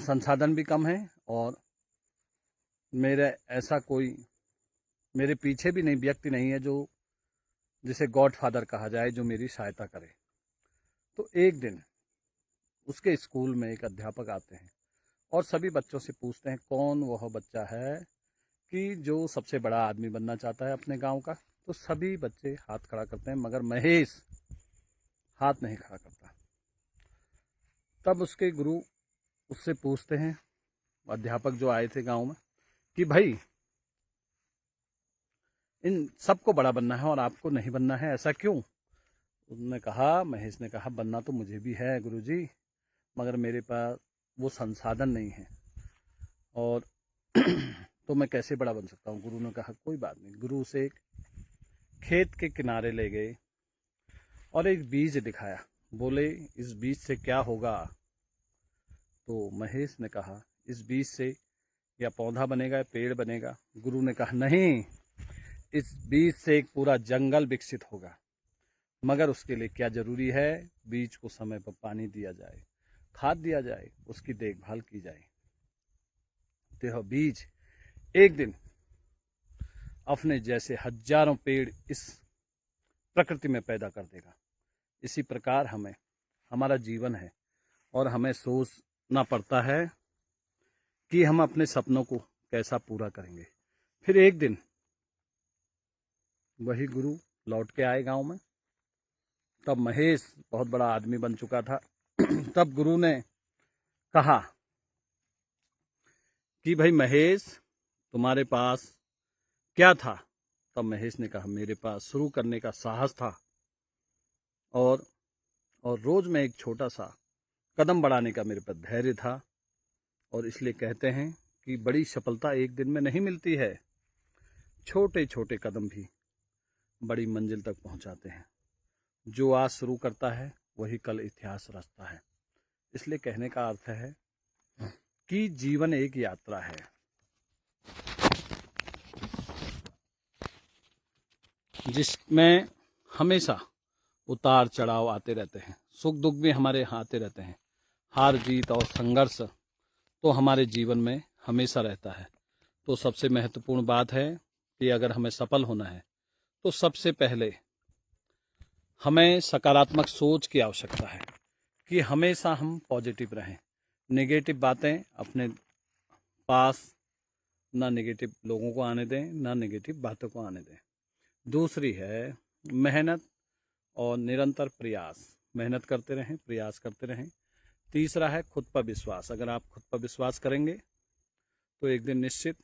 संसाधन भी कम है और मेरे पीछे भी नहीं व्यक्ति नहीं है जो जिसे गॉडफादर कहा जाए, जो मेरी सहायता करे। तो एक दिन उसके स्कूल में एक अध्यापक आते हैं और सभी बच्चों से पूछते हैं कौन वह बच्चा है कि जो सबसे बड़ा आदमी बनना चाहता है अपने गांव का। तो सभी बच्चे हाथ खड़ा करते हैं, मगर महेश हाथ नहीं खड़ा करता। तब उसके गुरु उससे पूछते हैं, अध्यापक जो आए थे गांव में, कि भाई इन सबको बड़ा बनना है और आपको नहीं बनना है, ऐसा क्यों? महेश ने कहा बनना तो मुझे भी है गुरुजी, मगर मेरे पास वो संसाधन नहीं है और तो मैं कैसे बड़ा बन सकता हूँ। गुरु ने कहा कोई बात नहीं। गुरु उसे एक खेत के किनारे ले गए और एक बीज दिखाया। बोले इस बीज से क्या होगा? तो महेश ने कहा इस बीज से या पौधा बनेगा या पेड़ बनेगा। गुरु ने कहा नहीं, इस बीज से एक पूरा जंगल विकसित होगा, मगर उसके लिए क्या जरूरी है? बीज को समय पर पानी दिया जाए, खाद दिया जाए, उसकी देखभाल की जाए। यह बीज एक दिन अपने जैसे हजारों पेड़ इस प्रकृति में पैदा कर देगा। इसी प्रकार हमारा जीवन है और हमें सोचना पड़ता है कि हम अपने सपनों को कैसा पूरा करेंगे। फिर एक दिन वही गुरु लौट के आए गांव में। तब महेश बहुत बड़ा आदमी बन चुका था। तब गुरु ने कहा कि भाई महेश, तुम्हारे पास क्या था? तब महेश ने कहा, मेरे पास शुरू करने का साहस था और रोज में एक छोटा सा कदम बढ़ाने का मेरे पास धैर्य था। और इसलिए कहते हैं कि बड़ी सफलता एक दिन में नहीं मिलती है, छोटे छोटे कदम भी बड़ी मंजिल तक पहुंचाते हैं। जो आज शुरू करता है वही कल इतिहास रचता है। इसलिए कहने का अर्थ है कि जीवन एक यात्रा है। जिसमें हमेशा उतार चढ़ाव आते रहते हैं, सुख दुख भी हमारे आते रहते हैं। हार जीत और संघर्ष तो हमारे जीवन में हमेशा रहता है। तो सबसे महत्वपूर्ण बात है कि अगर हमें सफल होना है तो सबसे पहले हमें सकारात्मक सोच की आवश्यकता है कि हमेशा हम पॉजिटिव रहें। नेगेटिव बातें अपने पास ना नेगेटिव लोगों को आने दें, ना नेगेटिव बातों को आने दें। दूसरी है मेहनत और निरंतर प्रयास। मेहनत करते रहें, प्रयास करते रहें। तीसरा है खुद पर विश्वास। अगर आप खुद पर विश्वास करेंगे तो एक दिन निश्चित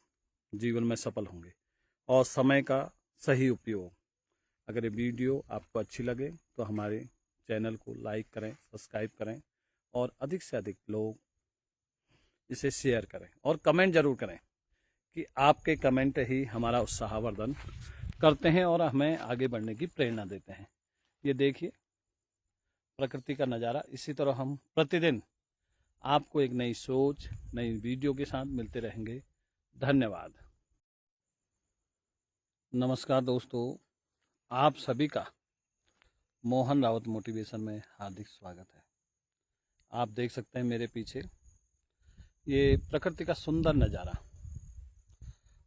जीवन में सफल होंगे। और समय का सही उपयोग। अगर ये वीडियो आपको अच्छी लगे तो हमारे चैनल को लाइक करें, सब्सक्राइब करें और अधिक से अधिक लोग इसे शेयर करें और कमेंट जरूर करें कि आपके कमेंट ही हमारा उत्साहवर्धन करते हैं और हमें आगे बढ़ने की प्रेरणा देते हैं। ये देखिए प्रकृति का नज़ारा। इसी तरह हम प्रतिदिन आपको एक नई सोच, नई वीडियो के साथ मिलते रहेंगे। धन्यवाद। नमस्कार दोस्तों, आप सभी का मोहन रावत मोटिवेशन में हार्दिक स्वागत है। आप देख सकते हैं मेरे पीछे ये प्रकृति का सुंदर नज़ारा।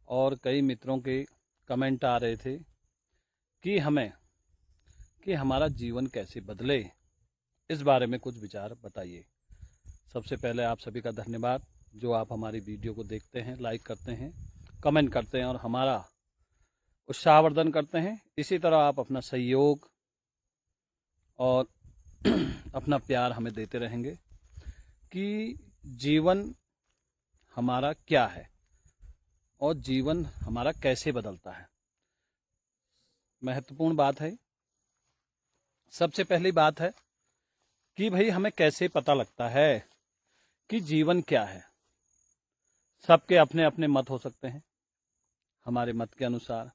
और कई मित्रों के कमेंट आ रहे थे कि हमारा जीवन कैसे बदले, इस बारे में कुछ विचार बताइए। सबसे पहले आप सभी का धन्यवाद जो आप हमारी वीडियो को देखते हैं, लाइक करते हैं, कमेंट करते हैं और हमारा उत्साहवर्धन करते हैं। इसी तरह आप अपना सहयोग और अपना प्यार हमें देते रहेंगे कि जीवन हमारा क्या है और जीवन हमारा कैसे बदलता है। महत्वपूर्ण बात है। सबसे पहली बात है कि भाई हमें कैसे पता लगता है कि जीवन क्या है। सबके अपने अपने मत हो सकते हैं। हमारे मत के अनुसार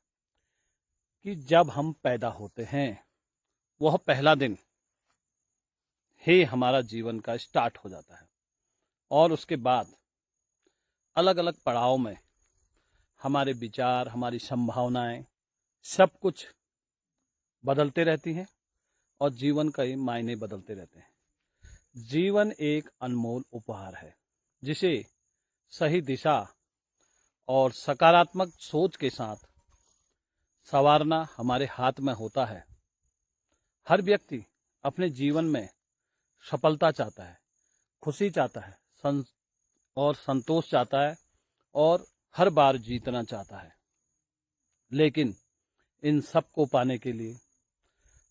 कि जब हम पैदा होते हैं वह पहला दिन ही हमारा जीवन का स्टार्ट हो जाता है और उसके बाद अलग अलग पड़ाव में हमारे विचार, हमारी संभावनाएं सब कुछ बदलते रहती हैं और जीवन का ही मायने बदलते रहते हैं। जीवन एक अनमोल उपहार है जिसे सही दिशा और सकारात्मक सोच के साथ संवारना हमारे हाथ में होता है। हर व्यक्ति अपने जीवन में सफलता चाहता है, खुशी चाहता है और संतोष चाहता है और हर बार जीतना चाहता है। लेकिन इन सब को पाने के लिए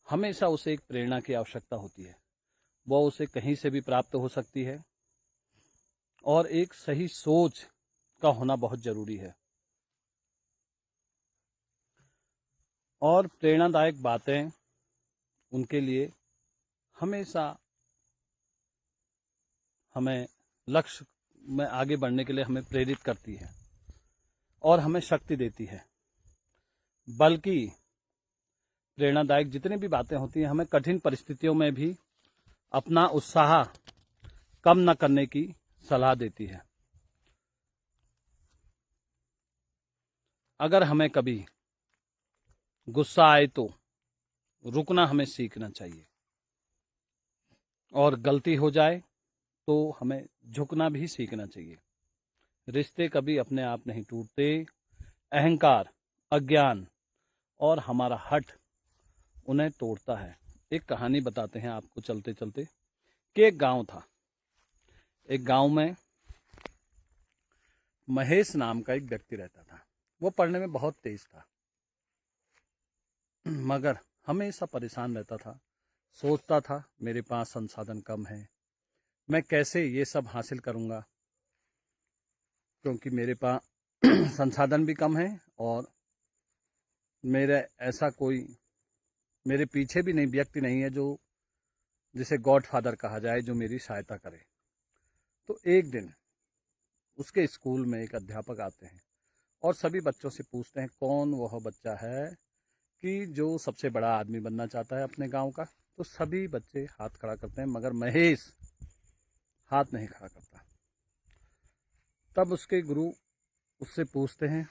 हमेशा उसे एक प्रेरणा की आवश्यकता होती है। वह उसे कहीं से भी प्राप्त हो सकती है और एक सही सोच का होना बहुत जरूरी है। और प्रेरणादायक बातें उनके लिए हमेशा हमें लक्ष्य में आगे बढ़ने के लिए हमें प्रेरित करती है और हमें शक्ति देती है। बल्कि प्रेरणादायक जितनी भी बातें होती हैं हमें कठिन परिस्थितियों में भी अपना उत्साह कम न करने की सलाह देती है। अगर हमें कभी गुस्सा आए तो रुकना हमें सीखना चाहिए और गलती हो जाए तो हमें झुकना भी सीखना चाहिए। रिश्ते कभी अपने आप नहीं टूटते। अहंकार, अज्ञान और हमारा हठ उन्हें तोड़ता है। एक कहानी बताते हैं आपको चलते चलते कि एक गांव था। एक गांव में महेश नाम का एक व्यक्ति रहता था। वो पढ़ने में बहुत तेज था, मगर हमेशा परेशान रहता था। सोचता था मेरे पास संसाधन कम है, मैं कैसे ये सब हासिल करूंगा, क्योंकि मेरे पास संसाधन भी कम है और मेरे ऐसा कोई मेरे पीछे भी नहीं व्यक्ति नहीं है जो जिसे गॉड फादर कहा जाए, जो मेरी सहायता करे। तो एक दिन उसके स्कूल में एक अध्यापक आते हैं और सभी बच्चों से पूछते हैं कौन वह बच्चा है कि जो सबसे बड़ा आदमी बनना चाहता है अपने गांव का। तो सभी बच्चे हाथ खड़ा करते हैं, मगर महेश हाथ नहीं खड़ा करता। तब उसके गुरु उससे पूछते हैं,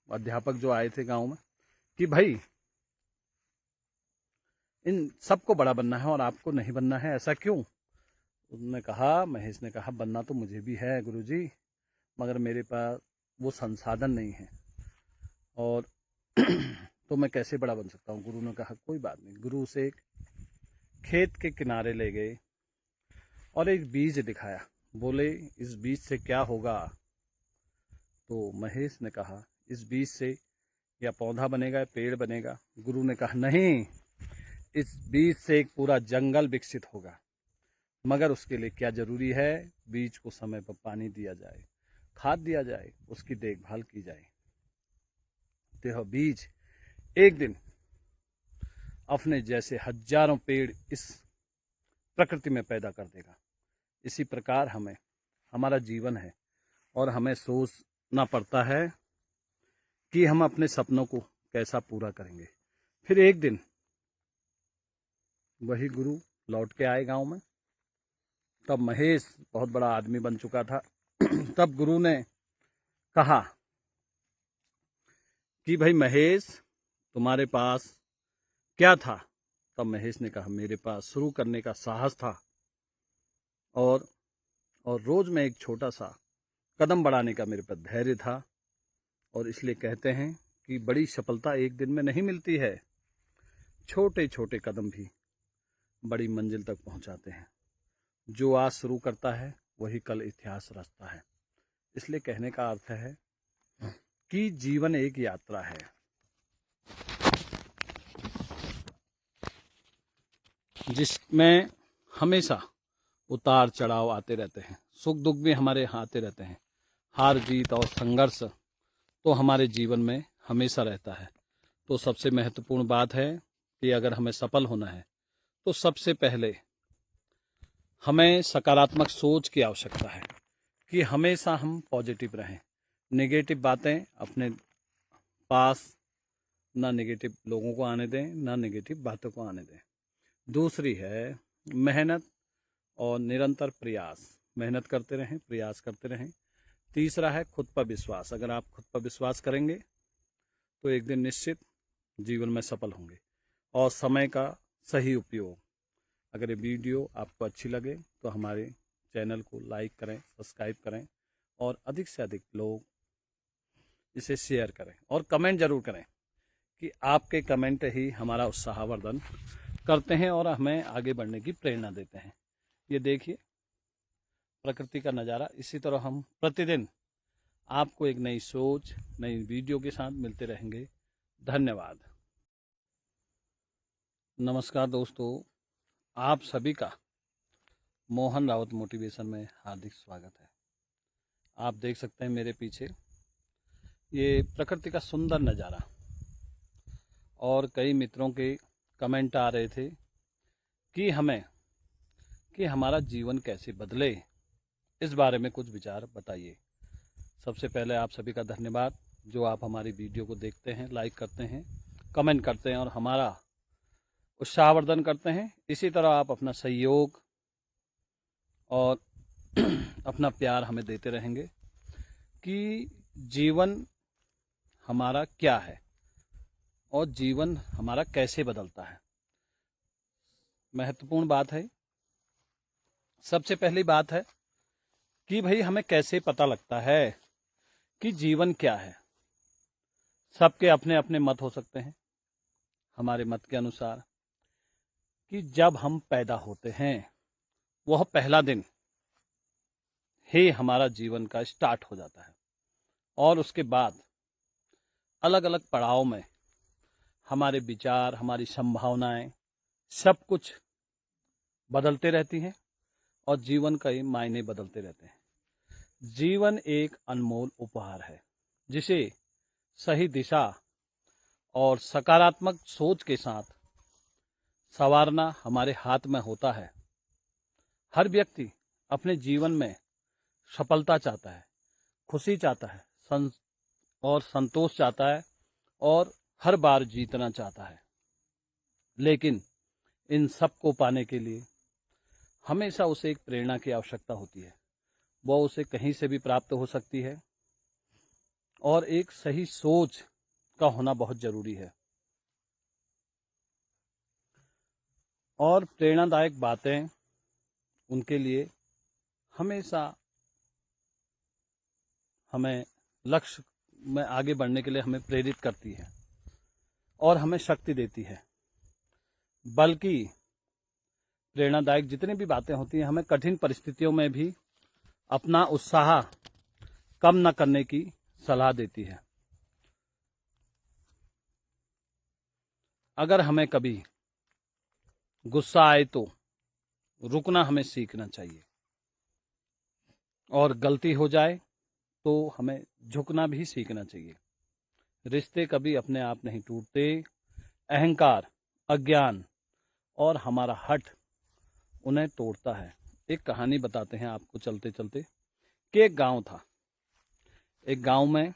अध्यापक जो आए थे गांव में, कि भाई इन सबको बड़ा बनना है और आपको नहीं बनना है, ऐसा क्यों? उन्होंने कहा, महेश ने कहा, बनना तो मुझे भी है गुरुजी, मगर मेरे पास वो संसाधन नहीं है और तो मैं कैसे बड़ा बन सकता हूँ। गुरु ने कहा कोई बात नहीं। गुरु से एक खेत के किनारे ले गए और एक बीज दिखाया। बोले इस बीज से क्या होगा? तो महेश ने कहा इस बीज से या पौधा बनेगा या पेड़ बनेगा। गुरु ने कहा नहीं, इस बीज से एक पूरा जंगल विकसित होगा, मगर उसके लिए क्या जरूरी है? बीज को समय पर पानी दिया जाए, खाद दिया जाए, उसकी देखभाल की जाए। तो यह बीज एक दिन अपने जैसे हजारों पेड़ इस प्रकृति में पैदा कर देगा। इसी प्रकार हमारा जीवन है और हमें सोचना पड़ता है कि हम अपने सपनों को कैसा पूरा करेंगे। फिर एक दिन वही गुरु लौट के आए गांव में। तब महेश बहुत बड़ा आदमी बन चुका था। तब गुरु ने कहा कि भाई महेश, तुम्हारे पास क्या था? तब महेश ने कहा मेरे पास शुरू करने का साहस था और रोज में एक छोटा सा कदम बढ़ाने का मेरे पास धैर्य था। और इसलिए कहते हैं कि बड़ी सफलता एक दिन में नहीं मिलती है, छोटे छोटे कदम भी बड़ी मंजिल तक पहुंचाते हैं। जो आज शुरू करता है वही कल इतिहास रचता है। इसलिए कहने का अर्थ है कि जीवन एक यात्रा है। जिसमें हमेशा उतार चढ़ाव आते रहते हैं, सुख दुख भी हमारे आते रहते हैं, हार जीत और संघर्ष तो हमारे जीवन में हमेशा रहता है। तो सबसे महत्वपूर्ण बात है कि अगर हमें सफल होना है तो सबसे पहले हमें सकारात्मक सोच की आवश्यकता है कि हमेशा हम पॉजिटिव रहें। नेगेटिव बातें अपने पास ना नेगेटिव लोगों को आने दें, ना नेगेटिव बातों को आने दें। दूसरी है मेहनत और निरंतर प्रयास। मेहनत करते रहें, प्रयास करते रहें। तीसरा है खुद पर विश्वास। अगर आप खुद पर विश्वास करेंगे तो एक दिन निश्चित जीवन में सफल होंगे। और समय का सही उपयोग। अगर ये वीडियो आपको अच्छी लगे तो हमारे चैनल को लाइक करें, सब्सक्राइब करें और अधिक से अधिक लोग इसे शेयर करें और कमेंट जरूर करें कि आपके कमेंट ही हमारा उत्साहवर्धन करते हैं और हमें आगे बढ़ने की प्रेरणा देते हैं। ये देखिए प्रकृति का नज़ारा। इसी तरह हम प्रतिदिन आपको एक नई सोच, नई वीडियो के साथ मिलते रहेंगे। धन्यवाद। नमस्कार दोस्तों, आप सभी का मोहन रावत मोटिवेशन में हार्दिक स्वागत है। आप देख सकते हैं मेरे पीछे ये प्रकृति का सुंदर नज़ारा। और कई मित्रों के कमेंट आ रहे थे कि हमारा जीवन कैसे बदले, इस बारे में कुछ विचार बताइए। सबसे पहले आप सभी का धन्यवाद जो आप हमारी वीडियो को देखते हैं, लाइक करते हैं, कमेंट करते हैं और हमारा उत्साहवर्धन करते हैं। इसी तरह आप अपना सहयोग और अपना प्यार हमें देते रहेंगे कि जीवन हमारा क्या है और जीवन हमारा कैसे बदलता है। महत्वपूर्ण बात है, सबसे पहली बात है कि भाई हमें कैसे पता लगता है कि जीवन क्या है। सबके अपने अपने मत हो सकते हैं। हमारे मत के अनुसार कि जब हम पैदा होते हैं वह पहला दिन ही हमारा जीवन का स्टार्ट हो जाता है और उसके बाद अलग अलग पड़ाव में हमारे विचार, हमारी संभावनाएं, सब कुछ बदलते रहती हैं और जीवन का ही मायने बदलते रहते हैं। जीवन एक अनमोल उपहार है जिसे सही दिशा और सकारात्मक सोच के साथ संवारना हमारे हाथ में होता है। हर व्यक्ति अपने जीवन में सफलता चाहता है, खुशी चाहता है और संतोष चाहता है और हर बार जीतना चाहता है। लेकिन इन सब को पाने के लिए हमेशा उसे एक प्रेरणा की आवश्यकता होती है। वह उसे कहीं से भी प्राप्त हो सकती है और एक सही सोच का होना बहुत जरूरी है। और प्रेरणादायक बातें उनके लिए हमेशा हमें लक्ष्य में आगे बढ़ने के लिए हमें प्रेरित करती है और हमें शक्ति देती है। बल्कि प्रेरणादायक जितनी भी बातें होती हैं हमें कठिन परिस्थितियों में भी अपना उत्साह कम न करने की सलाह देती है। अगर हमें कभी गुस्सा आए तो रुकना हमें सीखना चाहिए और गलती हो जाए तो हमें झुकना भी सीखना चाहिए। रिश्ते कभी अपने आप नहीं टूटते। अहंकार, अज्ञान और हमारा हठ उन्हें तोड़ता है। एक कहानी बताते हैं आपको चलते चलते कि एक गांव था। एक गांव में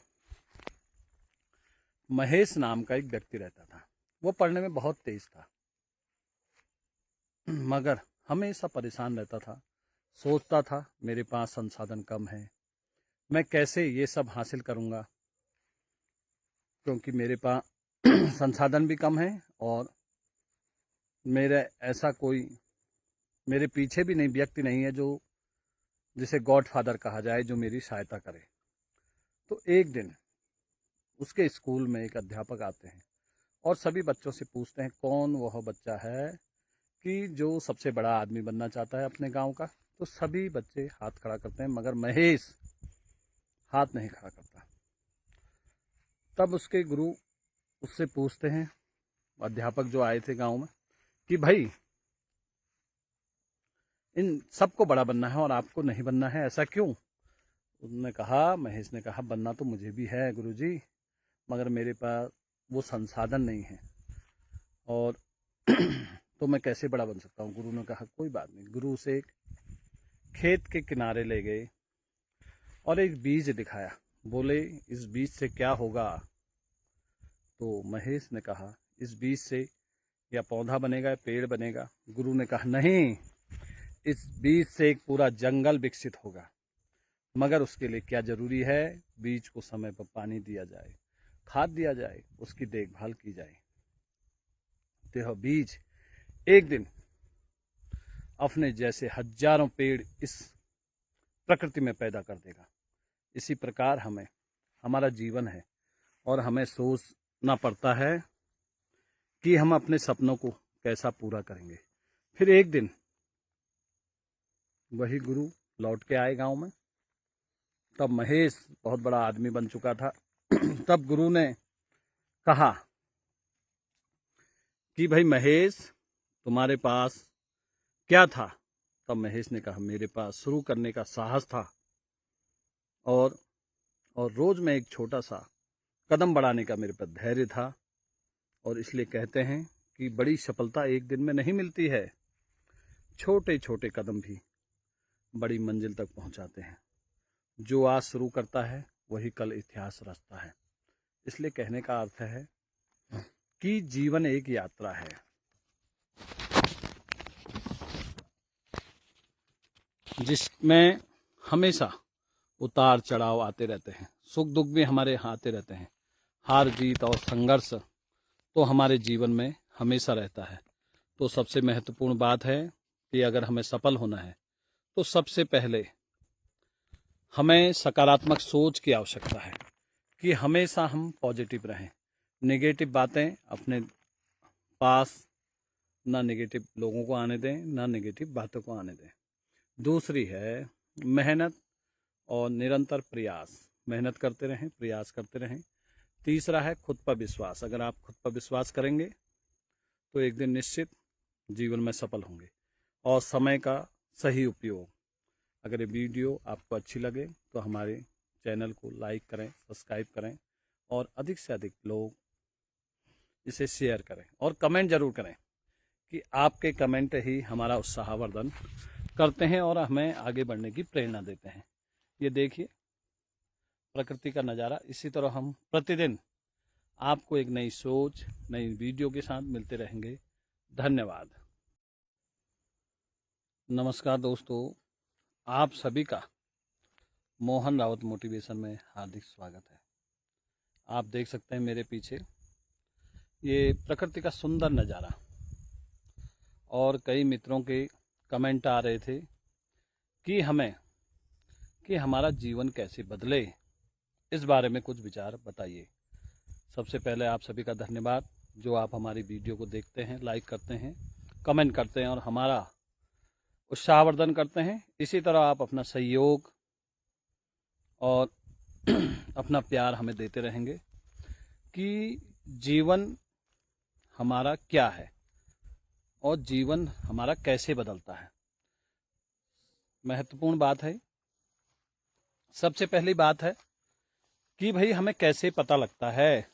महेश नाम का एक व्यक्ति रहता था। वो पढ़ने में बहुत तेज था मगर हमेशा परेशान रहता था। सोचता था मेरे पास संसाधन कम है, मैं कैसे ये सब हासिल करूंगा, क्योंकि मेरे पास संसाधन भी कम है और मेरे पीछे भी नहीं व्यक्ति नहीं है जो जिसे गॉडफादर कहा जाए, जो मेरी सहायता करे। तो एक दिन उसके स्कूल में एक अध्यापक आते हैं और सभी बच्चों से पूछते हैं कौन वह बच्चा है कि जो सबसे बड़ा आदमी बनना चाहता है अपने गांव का। तो सभी बच्चे हाथ खड़ा करते हैं मगर महेश हाथ नहीं खड़ा करता। तब उसके गुरु उससे पूछते हैं, अध्यापक जो आए थे गांव में, कि भाई इन सबको बड़ा बनना है और आपको नहीं बनना है, ऐसा क्यों? उन्होंने कहा, महेश ने कहा, बनना तो मुझे भी है गुरुजी, मगर मेरे पास वो संसाधन नहीं है और तो मैं कैसे बड़ा बन सकता हूँ। गुरु ने कहा कोई बात नहीं। गुरु उसे एक खेत के किनारे ले गए और एक बीज दिखाया। बोले इस बीज से क्या होगा? तो महेश ने कहा इस बीज से या पौधा बनेगा या पेड़ बनेगा। गुरु ने कहा नहीं, इस बीज से एक पूरा जंगल विकसित होगा, मगर उसके लिए क्या जरूरी है? बीज को समय पर पानी दिया जाए, खाद दिया जाए, उसकी देखभाल की जाए। तो यह बीज एक दिन अपने जैसे हजारों पेड़ इस प्रकृति में पैदा कर देगा। इसी प्रकार हमारा जीवन है और हमें सोचना पड़ता है कि हम अपने सपनों को कैसा पूरा करेंगे। फिर एक दिन वही गुरु लौट के आए गांव में। तब महेश बहुत बड़ा आदमी बन चुका था। तब गुरु ने कहा कि भाई महेश, तुम्हारे पास क्या था? तब महेश ने कहा मेरे पास शुरू करने का साहस था और रोज में एक छोटा सा कदम बढ़ाने का मेरे पास धैर्य था। और इसलिए कहते हैं कि बड़ी सफलता एक दिन में नहीं मिलती है, छोटे छोटे कदम भी बड़ी मंजिल तक पहुंचाते हैं। जो आज शुरू करता है वही कल इतिहास रचता है। इसलिए कहने का अर्थ है कि जीवन एक यात्रा है। जिसमें हमेशा उतार चढ़ाव आते रहते हैं, सुख दुख भी हमारे आते रहते हैं, हार जीत और संघर्ष तो हमारे जीवन में हमेशा रहता है। तो सबसे महत्वपूर्ण बात है कि अगर हमें सफल होना है तो सबसे पहले हमें सकारात्मक सोच की आवश्यकता है कि हमेशा हम पॉजिटिव रहें। नेगेटिव बातें अपने पास ना नेगेटिव लोगों को आने दें, ना नेगेटिव बातों को आने दें। दूसरी है मेहनत और निरंतर प्रयास, मेहनत करते रहें, प्रयास करते रहें। तीसरा है खुद पर विश्वास। अगर आप खुद पर विश्वास करेंगे तो एक दिन निश्चित जीवन में सफल होंगे। और समय का सही उपयोग। अगर ये वीडियो आपको अच्छी लगे तो हमारे चैनल को लाइक करें, सब्सक्राइब करें और अधिक से अधिक लोग इसे शेयर करें और कमेंट जरूर करें कि आपके कमेंट ही हमारा उत्साहवर्धन करते हैं और हमें आगे बढ़ने की प्रेरणा देते हैं। ये देखिए प्रकृति का नज़ारा। इसी तरह हम प्रतिदिन आपको एक नई सोच, नई वीडियो के साथ मिलते रहेंगे। धन्यवाद। नमस्कार दोस्तों, आप सभी का मोहन रावत मोटिवेशन में हार्दिक स्वागत है। आप देख सकते हैं मेरे पीछे ये प्रकृति का सुंदर नज़ारा। और कई मित्रों के कमेंट आ रहे थे कि हमारा जीवन कैसे बदले, इस बारे में कुछ विचार बताइए। सबसे पहले आप सभी का धन्यवाद जो आप हमारी वीडियो को देखते हैं, लाइक करते हैं, कमेंट करते हैं और हमारा उत्साहवर्धन करते हैं। इसी तरह आप अपना सहयोग और अपना प्यार हमें देते रहेंगे कि जीवन हमारा क्या है और जीवन हमारा कैसे बदलता है। महत्वपूर्ण बात है। सबसे पहली बात है कि भाई हमें कैसे पता लगता है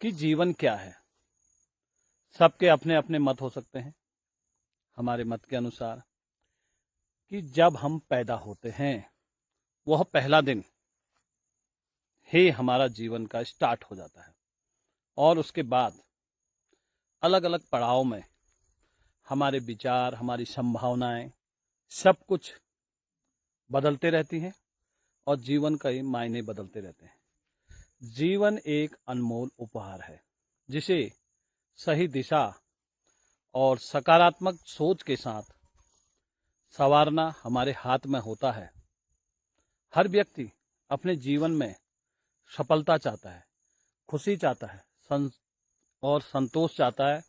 कि जीवन क्या है। सबके अपने अपने मत हो सकते हैं। हमारे मत के अनुसार कि जब हम पैदा होते हैं वह पहला दिन ही हमारा जीवन का स्टार्ट हो जाता है और उसके बाद अलग अलग पड़ाव में हमारे विचार, हमारी संभावनाएं सब कुछ बदलते रहती हैं और जीवन का मायने बदलते रहते हैं। जीवन एक अनमोल उपहार है जिसे सही दिशा और सकारात्मक सोच के साथ संवारना हमारे हाथ में होता है। हर व्यक्ति अपने जीवन में सफलता चाहता है, खुशी चाहता है और संतोष चाहता है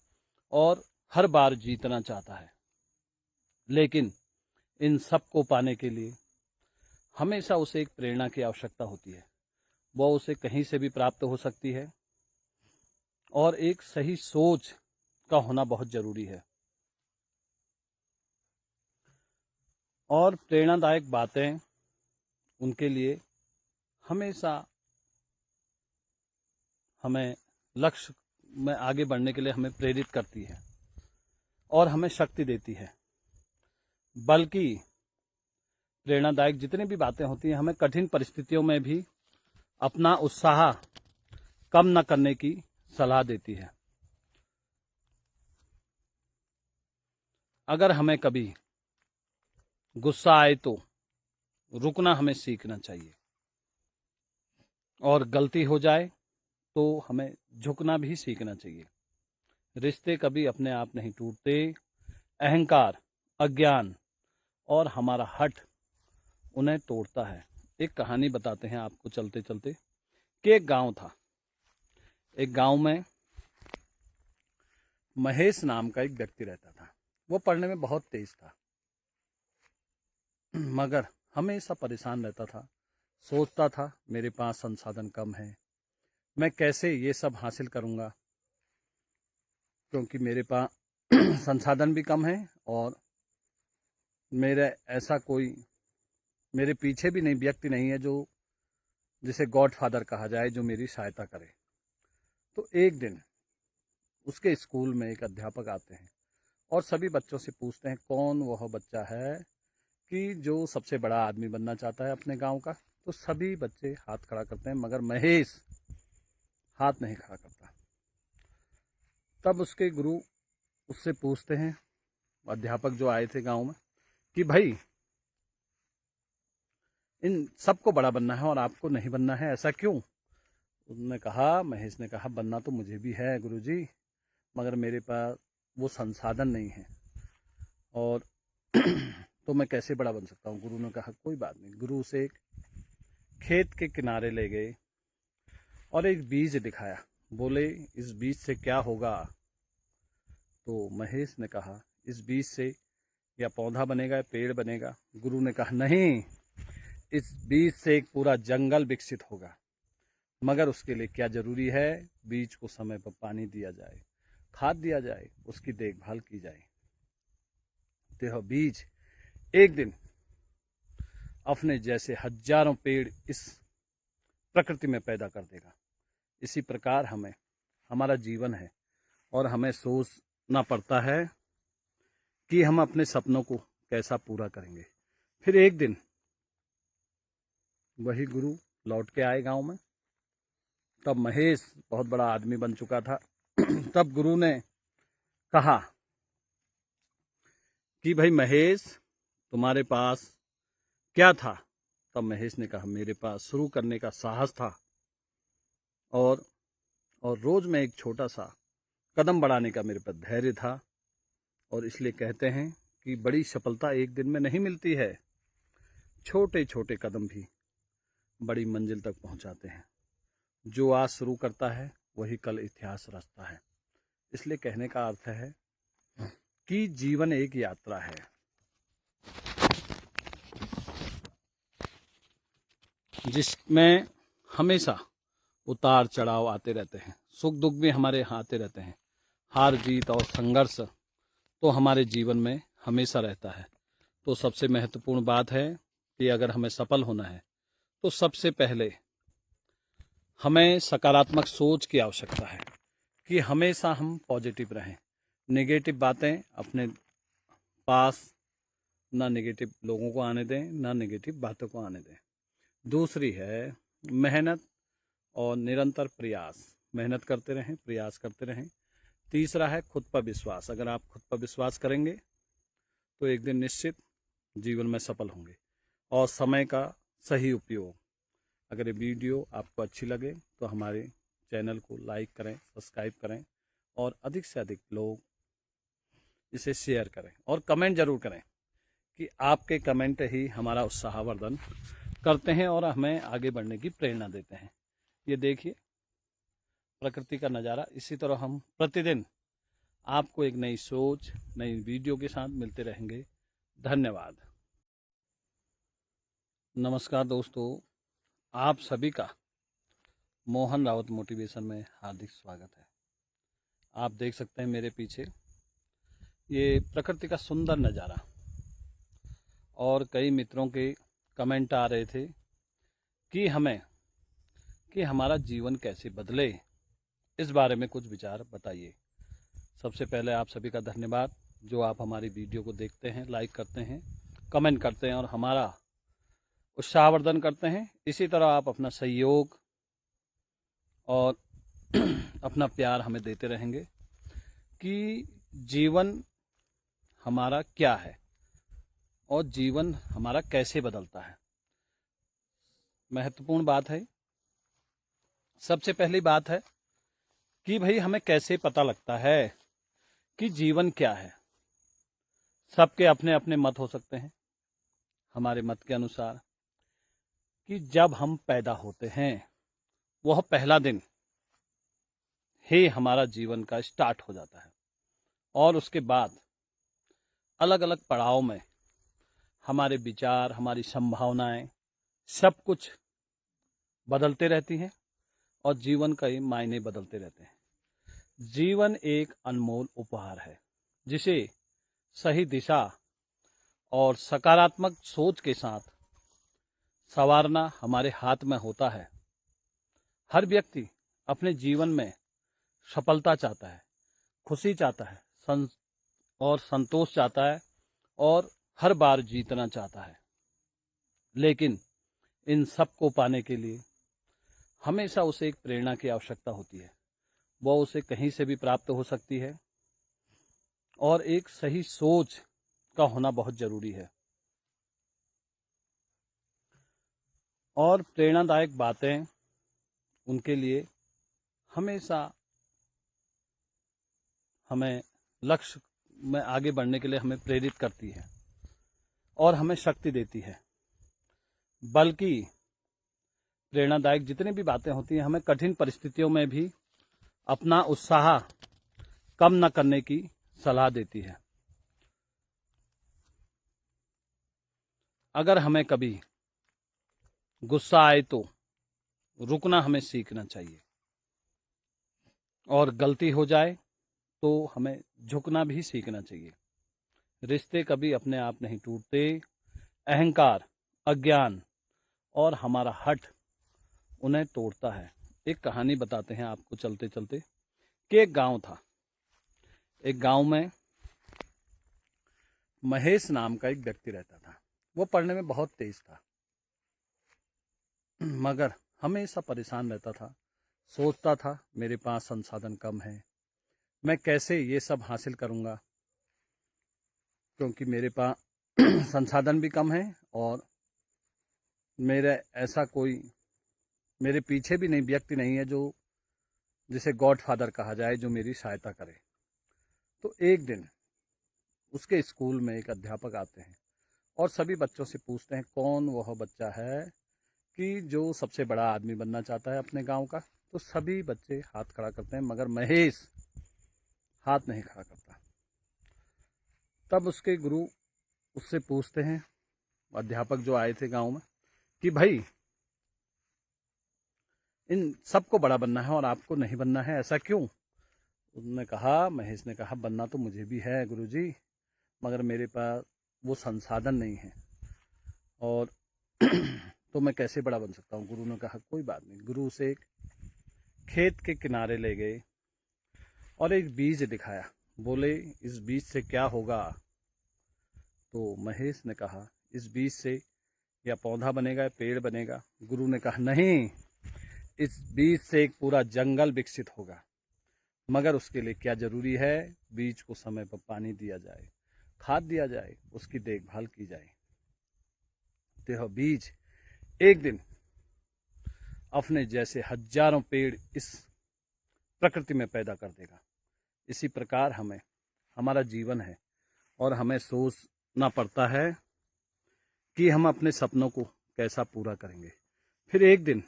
और हर बार जीतना चाहता है। लेकिन इन सब को पाने के लिए हमेशा उसे एक प्रेरणा की आवश्यकता होती है। वह उसे कहीं से भी प्राप्त हो सकती है और एक सही सोच का होना बहुत जरूरी है। और प्रेरणादायक बातें उनके लिए हमेशा हमें लक्ष्य में आगे बढ़ने के लिए हमें प्रेरित करती है और हमें शक्ति देती है। बल्कि प्रेरणादायक जितनी भी बातें होती हैं हमें कठिन परिस्थितियों में भी अपना उत्साह कम न करने की सलाह देती है। अगर हमें कभी गुस्सा आए तो रुकना हमें सीखना चाहिए और गलती हो जाए तो हमें झुकना भी सीखना चाहिए। रिश्ते कभी अपने आप नहीं टूटते। अहंकार, अज्ञान और हमारा हठ उन्हें तोड़ता है। एक कहानी बताते हैं आपको चलते चलते कि एक गांव था। एक गांव में महेश नाम का एक व्यक्ति रहता था। वो पढ़ने में बहुत तेज था मगर हमेशा परेशान रहता था। सोचता था मेरे पास संसाधन कम है, मैं कैसे ये सब हासिल करूंगा, क्योंकि मेरे पास संसाधन भी कम है और मेरे पीछे भी नहीं व्यक्ति नहीं है जो जिसे गॉडफादर कहा जाए, जो मेरी सहायता करे। तो एक दिन उसके स्कूल में एक अध्यापक आते हैं और सभी बच्चों से पूछते हैं कौन वह बच्चा है कि जो सबसे बड़ा आदमी बनना चाहता है अपने गांव का। तो सभी बच्चे हाथ खड़ा करते हैं मगर महेश हाथ नहीं खड़ा करता। तब उसके गुरु उससे पूछते हैं, अध्यापक जो आए थे गांव में, कि भाई इन सबको बड़ा बनना है और आपको नहीं बनना है, ऐसा क्यों? महेश ने कहा बनना तो मुझे भी है गुरुजी, मगर मेरे पास वो संसाधन नहीं है और तो मैं कैसे बड़ा बन सकता हूँ। गुरु ने कहा कोई बात नहीं। गुरु से एक खेत के किनारे ले गए और एक बीज दिखाया। बोले इस बीज से क्या होगा? तो महेश ने कहा इस बीज से या पौधा बनेगा या पेड़ बनेगा। गुरु ने कहा नहीं, इस बीज से एक पूरा जंगल विकसित होगा, मगर उसके लिए क्या जरूरी है? बीज को समय पर पानी दिया जाए, खाद दिया जाए, उसकी देखभाल की जाए। तो यह बीज एक दिन अपने जैसे हजारों पेड़ इस प्रकृति में पैदा कर देगा। इसी प्रकार हमारा जीवन है और हमें सोचना पड़ता है कि हम अपने सपनों को कैसा पूरा करेंगे। फिर एक दिन वही गुरु लौट के आए गांव में। तब महेश बहुत बड़ा आदमी बन चुका था। तब गुरु ने कहा कि भाई महेश, तुम्हारे पास क्या था? तब महेश ने कहा मेरे पास शुरू करने का साहस था और रोज में एक छोटा सा कदम बढ़ाने का मेरे पास धैर्य था। और इसलिए कहते हैं कि बड़ी सफलता एक दिन में नहीं मिलती है, छोटे छोटे कदम भी बड़ी मंजिल तक पहुंचाते हैं। जो आज शुरू करता है वही कल इतिहास रचता है। इसलिए कहने का अर्थ है कि जीवन एक यात्रा है। जिसमें हमेशा उतार चढ़ाव आते रहते हैं, सुख दुख भी हमारे यहाँ आते रहते हैं। हार जीत और संघर्ष तो हमारे जीवन में हमेशा रहता है। तो सबसे महत्वपूर्ण बात है कि अगर हमें सफल होना है तो सबसे पहले हमें सकारात्मक सोच की आवश्यकता है कि हमेशा हम पॉजिटिव रहें। नेगेटिव बातें अपने पास ना नेगेटिव लोगों को आने दें, ना नेगेटिव बातों को आने दें। दूसरी है मेहनत और निरंतर प्रयास। मेहनत करते रहें, प्रयास करते रहें। तीसरा है खुद पर विश्वास। अगर आप खुद पर विश्वास करेंगे तो एक दिन निश्चित जीवन में सफल होंगे। और समय का सही उपयोग। अगर ये वीडियो आपको अच्छी लगे तो हमारे चैनल को लाइक करें, सब्सक्राइब करें और अधिक से अधिक लोग इसे शेयर करें और कमेंट जरूर करें कि आपके कमेंट ही हमारा उत्साहवर्धन करते हैं और हमें आगे बढ़ने की प्रेरणा देते हैं। ये देखिए प्रकृति का नज़ारा। इसी तरह हम प्रतिदिन आपको एक नई सोच, नई वीडियो के साथ मिलते रहेंगे। धन्यवाद। नमस्कार दोस्तों, आप सभी का मोहन रावत मोटिवेशन में हार्दिक स्वागत है। आप देख सकते हैं मेरे पीछे ये प्रकृति का सुंदर नज़ारा। और कई मित्रों के कमेंट आ रहे थे कि हमारा जीवन कैसे बदले, इस बारे में कुछ विचार बताइए। सबसे पहले आप सभी का धन्यवाद जो आप हमारी वीडियो को देखते हैं, लाइक करते हैं, कमेंट करते हैं और हमारा उत्साहवर्धन करते हैं। इसी तरह आप अपना सहयोग और अपना प्यार हमें देते रहेंगे कि जीवन हमारा क्या है और जीवन हमारा कैसे बदलता है। महत्वपूर्ण बात है। सबसे पहली बात है कि भाई हमें कैसे पता लगता है कि जीवन क्या है। सबके अपने अपने मत हो सकते हैं। हमारे मत के अनुसार कि जब हम पैदा होते हैं वह पहला दिन ही हमारा जीवन का स्टार्ट हो जाता है और उसके बाद अलग अलग पड़ाव में हमारे विचार, हमारी संभावनाएं सब कुछ बदलते रहती हैं और जीवन का ही मायने बदलते रहते हैं। जीवन एक अनमोल उपहार है जिसे सही दिशा और सकारात्मक सोच के साथ संवारना हमारे हाथ में होता है। हर व्यक्ति अपने जीवन में सफलता चाहता है, खुशी चाहता है और संतोष चाहता है और हर बार जीतना चाहता है। लेकिन इन सब को पाने के लिए हमेशा उसे एक प्रेरणा की आवश्यकता होती है। वह उसे कहीं से भी प्राप्त हो सकती है और एक सही सोच का होना बहुत जरूरी है। और प्रेरणादायक बातें उनके लिए हमेशा हमें लक्ष्य में आगे बढ़ने के लिए हमें प्रेरित करती है और हमें शक्ति देती है। बल्कि प्रेरणादायक जितनी भी बातें होती हैं, हमें कठिन परिस्थितियों में भी अपना उत्साह कम न करने की सलाह देती है। अगर हमें कभी गुस्सा आए तो रुकना हमें सीखना चाहिए, और गलती हो जाए तो हमें झुकना भी सीखना चाहिए। रिश्ते कभी अपने आप नहीं टूटते, अहंकार, अज्ञान और हमारा हठ उन्हें तोड़ता है। एक कहानी बताते हैं आपको चलते चलते कि एक गांव था। एक गांव में महेश नाम का एक व्यक्ति रहता था। वो पढ़ने में बहुत तेज था, मगर हमेशा परेशान रहता था। सोचता था मेरे पास संसाधन कम है, मैं कैसे ये सब हासिल करूंगा, क्योंकि मेरे पास संसाधन भी कम है और मेरे पीछे भी नहीं व्यक्ति नहीं है जो जिसे गॉड फादर कहा जाए, जो मेरी सहायता करे। तो एक दिन उसके स्कूल में एक अध्यापक आते हैं और सभी बच्चों से पूछते हैं कौन वह बच्चा है कि जो सबसे बड़ा आदमी बनना चाहता है अपने गांव का। तो सभी बच्चे हाथ खड़ा करते हैं, मगर महेश हाथ नहीं खड़ा करता। तब उसके गुरु उससे पूछते हैं, अध्यापक जो आए थे गांव में, कि भाई इन सबको बड़ा बनना है और आपको नहीं बनना है, ऐसा क्यों? उन्होंने कहा, महेश ने कहा, बनना तो मुझे भी है गुरुजी, मगर मेरे पास वो संसाधन नहीं है और तो मैं कैसे बड़ा बन सकता हूँ। गुरु ने कहा कोई बात नहीं। गुरु से एक खेत के किनारे ले गए और एक बीज दिखाया। बोले इस बीज से क्या होगा? तो महेश ने कहा इस बीज से या पौधा बनेगा या पेड़ बनेगा। गुरु ने कहा नहीं, इस बीज से एक पूरा जंगल विकसित होगा, मगर उसके लिए क्या जरूरी है? बीज को समय पर पानी दिया जाए, खाद दिया जाए, उसकी देखभाल की जाए। तो यह बीज एक दिन अपने जैसे हजारों पेड़ इस प्रकृति में पैदा कर देगा। इसी प्रकार हमारा जीवन है और हमें सोचना पड़ता है कि हम अपने सपनों को कैसा पूरा करेंगे। फिर एक दिन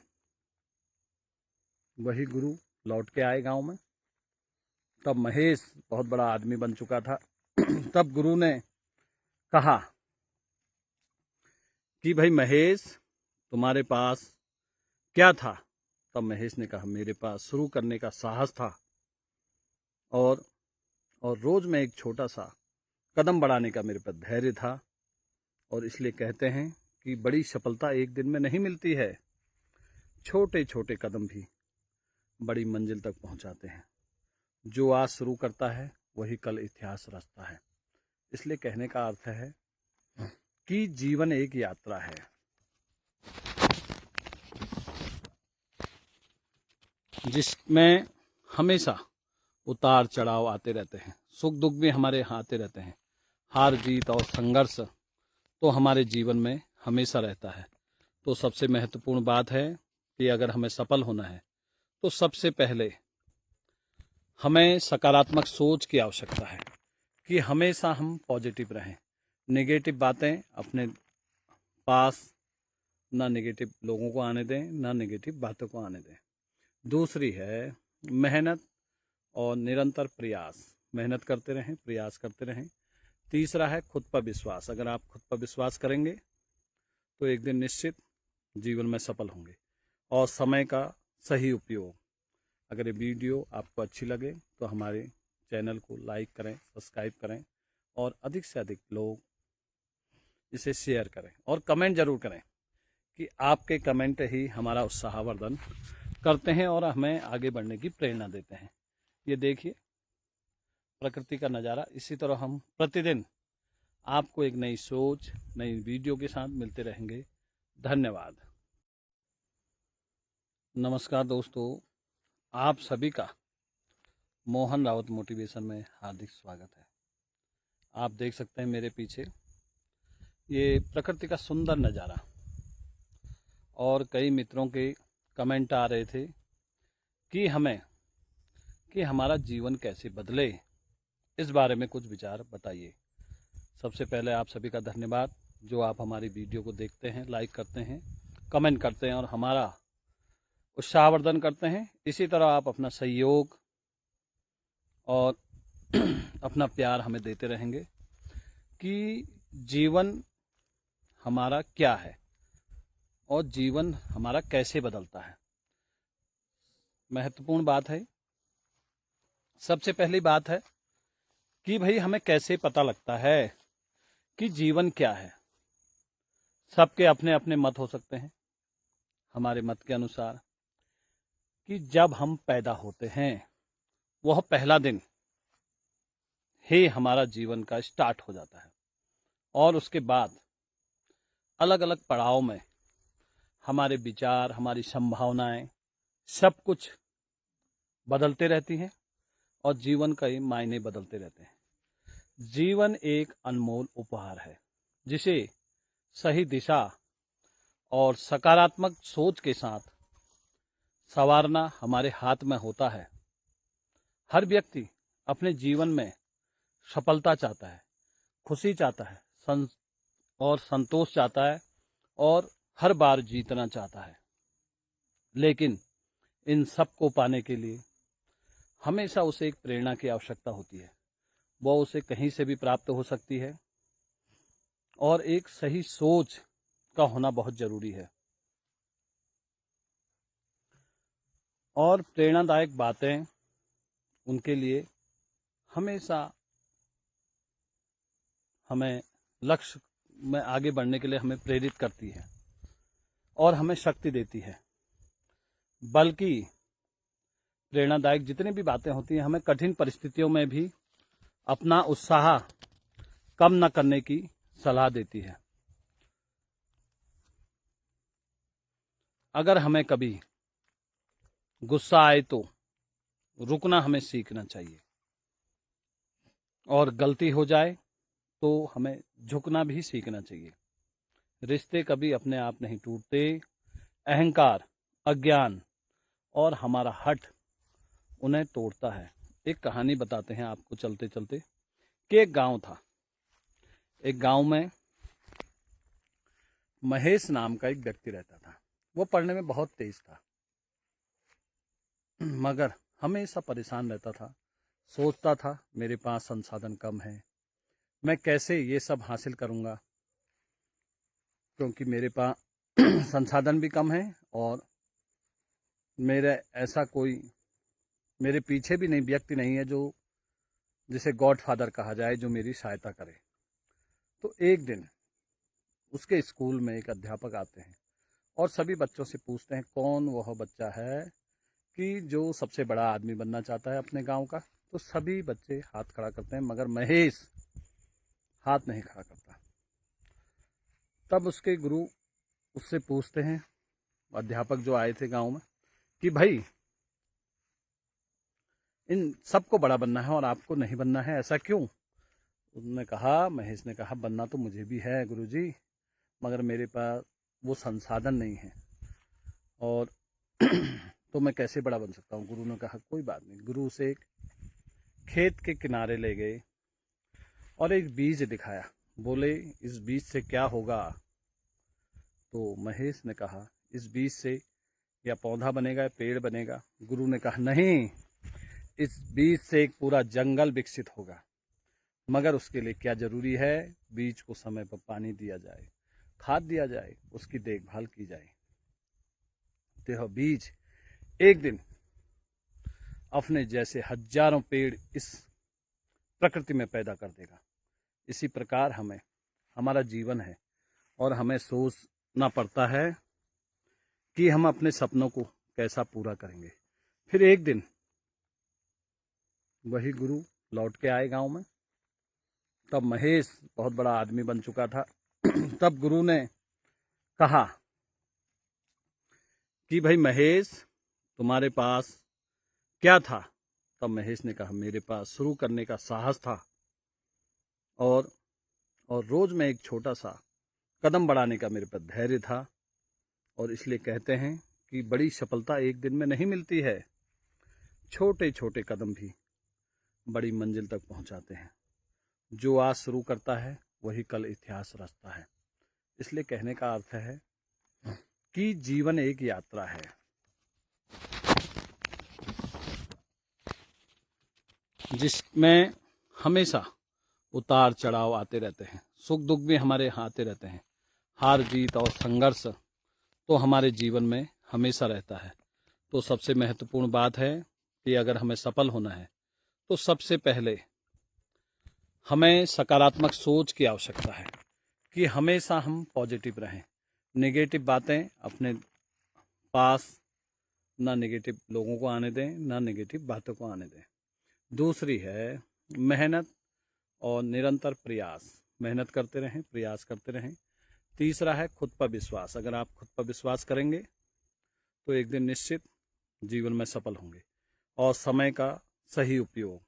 वही गुरु लौट के आए गांव में। तब महेश बहुत बड़ा आदमी बन चुका था। तब गुरु ने कहा कि भाई महेश, तुम्हारे पास क्या था? तब महेश ने कहा मेरे पास शुरू करने का साहस था और रोज में एक छोटा सा कदम बढ़ाने का मेरे पास धैर्य था। और इसलिए कहते हैं कि बड़ी सफलता एक दिन में नहीं मिलती है, छोटे छोटे कदम भी बड़ी मंजिल तक पहुंचाते हैं। जो आज शुरू करता है वही कल इतिहास रचता है। इसलिए कहने का अर्थ है कि जीवन एक यात्रा है। जिसमें हमेशा उतार चढ़ाव आते रहते हैं, सुख दुख भी हमारे आते रहते हैं, हार जीत और संघर्ष तो हमारे जीवन में हमेशा रहता है। तो सबसे महत्वपूर्ण बात है कि अगर हमें सफल होना है तो सबसे पहले हमें सकारात्मक सोच की आवश्यकता है कि हमेशा हम पॉजिटिव रहें। नेगेटिव बातें अपने पास ना नेगेटिव लोगों को आने दें, ना नेगेटिव बातों को आने दें। दूसरी है मेहनत और निरंतर प्रयास। मेहनत करते रहें, प्रयास करते रहें। तीसरा है खुद पर विश्वास। अगर आप खुद पर विश्वास करेंगे तो एक दिन निश्चित जीवन में सफल होंगे। और समय का सही उपयोग। अगर ये वीडियो आपको अच्छी लगे तो हमारे चैनल को लाइक करें, सब्सक्राइब करें और अधिक से अधिक लोग इसे शेयर करें और कमेंट जरूर करें कि आपके कमेंट ही हमारा उत्साहवर्धन करते हैं और हमें आगे बढ़ने की प्रेरणा देते हैं। ये देखिए प्रकृति का नज़ारा। इसी तरह हम प्रतिदिन आपको एक नई सोच, नई वीडियो के साथ मिलते रहेंगे। धन्यवाद। नमस्कार दोस्तों, आप सभी का मोहन रावत मोटिवेशन में हार्दिक स्वागत है। आप देख सकते हैं मेरे पीछे ये प्रकृति का सुंदर नज़ारा। और कई मित्रों के कमेंट आ रहे थे कि हमारा जीवन कैसे बदले, इस बारे में कुछ विचार बताइए। सबसे पहले आप सभी का धन्यवाद जो आप हमारी वीडियो को देखते हैं, लाइक करते हैं, कमेंट करते हैं और हमारा उत्साहवर्धन करते हैं। इसी तरह आप अपना सहयोग और अपना प्यार हमें देते रहेंगे कि जीवन हमारा क्या है और जीवन हमारा कैसे बदलता है। महत्वपूर्ण बात है। सबसे पहली बात है कि भाई हमें कैसे पता लगता है कि जीवन क्या है। सबके अपने अपने मत हो सकते हैं। हमारे मत के अनुसार कि जब हम पैदा होते हैं वह पहला दिन ही हमारा जीवन का स्टार्ट हो जाता है और उसके बाद अलग अलग पड़ाव में हमारे विचार, हमारी संभावनाएं, सब कुछ बदलते रहती हैं और जीवन का ही मायने बदलते रहते हैं। जीवन एक अनमोल उपहार है जिसे सही दिशा और सकारात्मक सोच के साथ संवारना हमारे हाथ में होता है। हर व्यक्ति अपने जीवन में सफलता चाहता है, खुशी चाहता है और संतोष चाहता है और हर बार जीतना चाहता है। लेकिन इन सब को पाने के लिए हमेशा उसे एक प्रेरणा की आवश्यकता होती है। वह उसे कहीं से भी प्राप्त हो सकती है और एक सही सोच का होना बहुत जरूरी है। और प्रेरणादायक बातें उनके लिए हमेशा हमें लक्ष्य में आगे बढ़ने के लिए हमें प्रेरित करती है और हमें शक्ति देती है। बल्कि प्रेरणादायक जितनी भी बातें होती हैं हमें कठिन परिस्थितियों में भी अपना उत्साह कम न करने की सलाह देती है। अगर हमें कभी गुस्सा आए तो रुकना हमें सीखना चाहिए और गलती हो जाए तो हमें झुकना भी सीखना चाहिए। रिश्ते कभी अपने आप नहीं टूटते। अहंकार, अज्ञान और हमारा हठ उन्हें तोड़ता है। एक कहानी बताते हैं आपको चलते चलते कि एक गांव था। एक गांव में महेश नाम का एक व्यक्ति रहता था। वो पढ़ने में बहुत तेज था मगर हमेशा परेशान रहता था। सोचता था मेरे पास संसाधन कम है, मैं कैसे ये सब हासिल करूंगा, क्योंकि मेरे पास संसाधन भी कम है और मेरे पीछे भी नहीं व्यक्ति नहीं है जो जिसे गॉडफादर कहा जाए, जो मेरी सहायता करे। तो एक दिन उसके स्कूल में एक अध्यापक आते हैं और सभी बच्चों से पूछते हैं कौन वह बच्चा है कि जो सबसे बड़ा आदमी बनना चाहता है अपने गांव का। तो सभी बच्चे हाथ खड़ा करते हैं मगर महेश हाथ नहीं खड़ा करता। तब उसके गुरु उससे पूछते हैं, अध्यापक जो आए थे गांव में, कि भाई इन सबको बड़ा बनना है और आपको नहीं बनना है, ऐसा क्यों? उन्होंने कहा, महेश ने कहा, बनना तो मुझे भी है गुरुजी, मगर मेरे पास वो संसाधन नहीं है और तो मैं कैसे बड़ा बन सकता हूँ। गुरु ने कहा कोई बात नहीं। गुरु उसे एक खेत के किनारे ले गए और एक बीज दिखाया। बोले इस बीज से क्या होगा? तो महेश ने कहा इस बीज से या पौधा बनेगा या पेड़ बनेगा। गुरु ने कहा नहीं, इस बीज से एक पूरा जंगल विकसित होगा, मगर उसके लिए क्या जरूरी है? बीज को समय पर पानी दिया जाए, खाद दिया जाए, उसकी देखभाल की जाए। तो यह बीज एक दिन अपने जैसे हजारों पेड़ इस प्रकृति में पैदा कर देगा। इसी प्रकार हमारा जीवन है और हमें सोचना पड़ता है कि हम अपने सपनों को कैसा पूरा करेंगे। फिर एक दिन वही गुरु लौट के आए गांव में। तब महेश बहुत बड़ा आदमी बन चुका था। तब गुरु ने कहा कि भाई महेश, तुम्हारे पास क्या था? तब महेश ने कहा मेरे पास शुरू करने का साहस था और रोज में एक छोटा सा कदम बढ़ाने का मेरे पर धैर्य था। और इसलिए कहते हैं कि बड़ी सफलता एक दिन में नहीं मिलती है, छोटे छोटे कदम भी बड़ी मंजिल तक पहुंचाते हैं। जो आज शुरू करता है वही कल इतिहास रचता है। इसलिए कहने का अर्थ है कि जीवन एक यात्रा है जिसमें हमेशा उतार चढ़ाव आते रहते हैं, सुख दुख भी हमारे यहाँ आते रहते हैं, हार जीत और संघर्ष तो हमारे जीवन में हमेशा रहता है। तो सबसे महत्वपूर्ण बात है कि अगर हमें सफल होना है तो सबसे पहले हमें सकारात्मक सोच की आवश्यकता है कि हमेशा हम पॉजिटिव रहें। नेगेटिव बातें अपने पास ना नेगेटिव लोगों को आने दें, ना नेगेटिव बातों को आने दें। दूसरी है मेहनत और निरंतर प्रयास, मेहनत करते रहें, प्रयास करते रहें। तीसरा है खुद पर विश्वास, अगर आप खुद पर विश्वास करेंगे तो एक दिन निश्चित जीवन में सफल होंगे। और समय का सही उपयोग,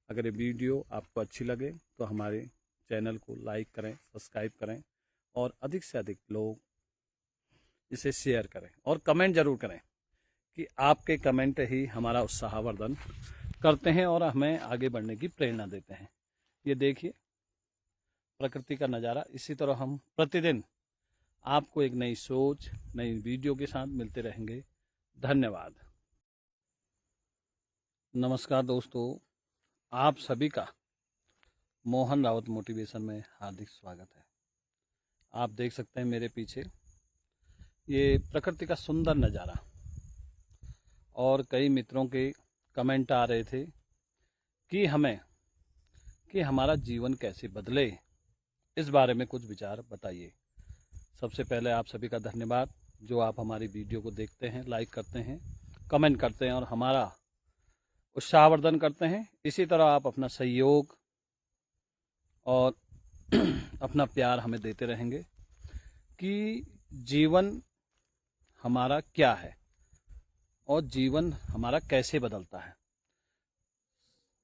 अगर ये वीडियो आपको अच्छी लगे तो हमारे चैनल को लाइक करें, सब्सक्राइब करें और अधिक से अधिक लोग इसे शेयर करें और कमेंट जरूर करें कि आपके कमेंट ही हमारा उत्साहवर्धन करते हैं और हमें आगे बढ़ने की प्रेरणा देते हैं। ये देखिए प्रकृति का नज़ारा। इसी तरह हम प्रतिदिन आपको एक नई सोच, नई वीडियो के साथ मिलते रहेंगे। धन्यवाद। नमस्कार दोस्तों, आप सभी का मोहन रावत मोटिवेशन में हार्दिक स्वागत है। आप देख सकते हैं मेरे पीछे ये प्रकृति का सुंदर नज़ारा, और कई मित्रों के कमेंट आ रहे थे कि हमारा जीवन कैसे बदले, इस बारे में कुछ विचार बताइए। सबसे पहले आप सभी का धन्यवाद जो आप हमारी वीडियो को देखते हैं, लाइक करते हैं, कमेंट करते हैं और हमारा उत्साहवर्धन करते हैं। इसी तरह आप अपना सहयोग और अपना प्यार हमें देते रहेंगे कि जीवन हमारा क्या है और जीवन हमारा कैसे बदलता है।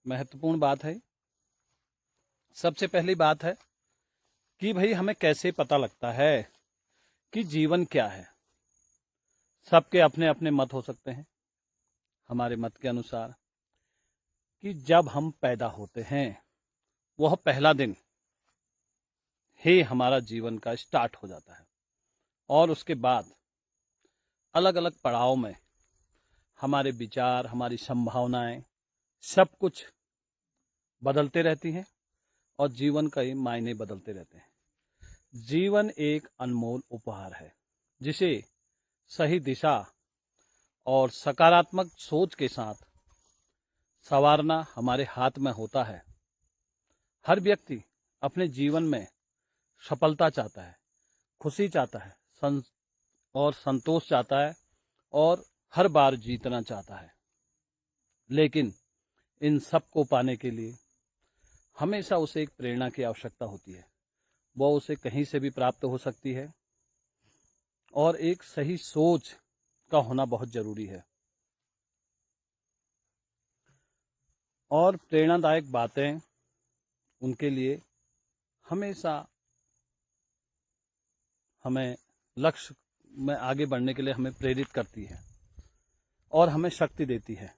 महत्वपूर्ण बात है, सबसे पहली बात है कि भाई हमें कैसे पता लगता है कि जीवन क्या है। सबके अपने अपने मत हो सकते हैं। हमारे मत के अनुसार कि जब हम पैदा होते हैं वह पहला दिन ही हमारा जीवन का स्टार्ट हो जाता है, और उसके बाद अलग अलग पड़ाव में हमारे विचार, हमारी संभावनाएं सब कुछ बदलते रहती हैं और जीवन का मायने बदलते रहते हैं। जीवन एक अनमोल उपहार है जिसे सही दिशा और सकारात्मक सोच के साथ संवारना हमारे हाथ में होता है। हर व्यक्ति अपने जीवन में सफलता चाहता है, खुशी चाहता है और संतोष चाहता है और हर बार जीतना चाहता है। लेकिन इन सब को पाने के लिए हमेशा उसे एक प्रेरणा की आवश्यकता होती है। वह उसे कहीं से भी प्राप्त हो सकती है और एक सही सोच का होना बहुत जरूरी है। और प्रेरणादायक बातें उनके लिए हमेशा हमें लक्ष्य में आगे बढ़ने के लिए हमें प्रेरित करती है और हमें शक्ति देती है।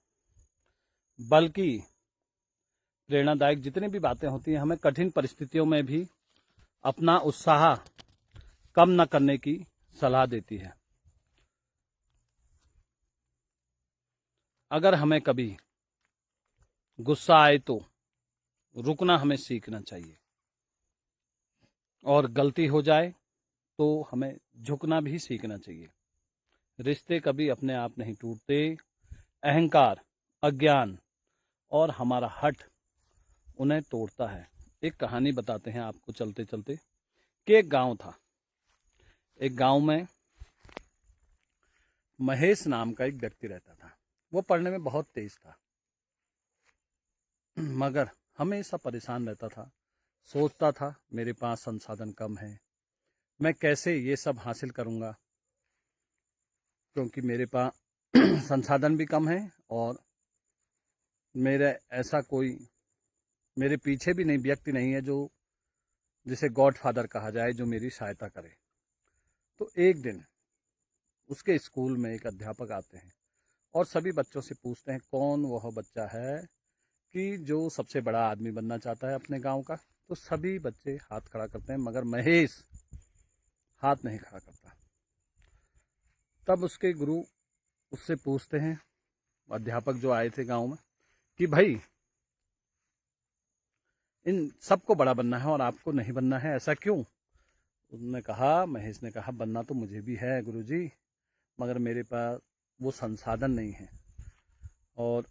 बल्कि प्रेरणादायक जितनी भी बातें होती हैं हमें कठिन परिस्थितियों में भी अपना उत्साह कम न करने की सलाह देती है। अगर हमें कभी गुस्सा आए तो रुकना हमें सीखना चाहिए, और गलती हो जाए तो हमें झुकना भी सीखना चाहिए। रिश्ते कभी अपने आप नहीं टूटते। अहंकार, अज्ञान और हमारा हठ उन्हें तोड़ता है। एक कहानी बताते हैं आपको चलते चलते कि एक गांव था। एक गांव में महेश नाम का एक व्यक्ति रहता था। वो पढ़ने में बहुत तेज था, मगर हमेशा परेशान रहता था। सोचता था मेरे पास संसाधन कम है, मैं कैसे ये सब हासिल करूंगा, क्योंकि मेरे पास संसाधन भी कम है और मेरे पीछे भी नहीं व्यक्ति नहीं है जो जिसे गॉडफादर कहा जाए, जो मेरी सहायता करे। तो एक दिन उसके स्कूल में एक अध्यापक आते हैं और सभी बच्चों से पूछते हैं कौन वह बच्चा है कि जो सबसे बड़ा आदमी बनना चाहता है अपने गांव का। तो सभी बच्चे हाथ खड़ा करते हैं, मगर महेश हाथ नहीं खड़ा करता। तब उसके गुरु उससे पूछते हैं, अध्यापक जो आए थे गांव में, कि भाई इन सबको बड़ा बनना है और आपको नहीं बनना है, ऐसा क्यों? उन्होंने कहा, महेश ने कहा, बनना तो मुझे भी है गुरुजी, मगर मेरे पास वो संसाधन नहीं है और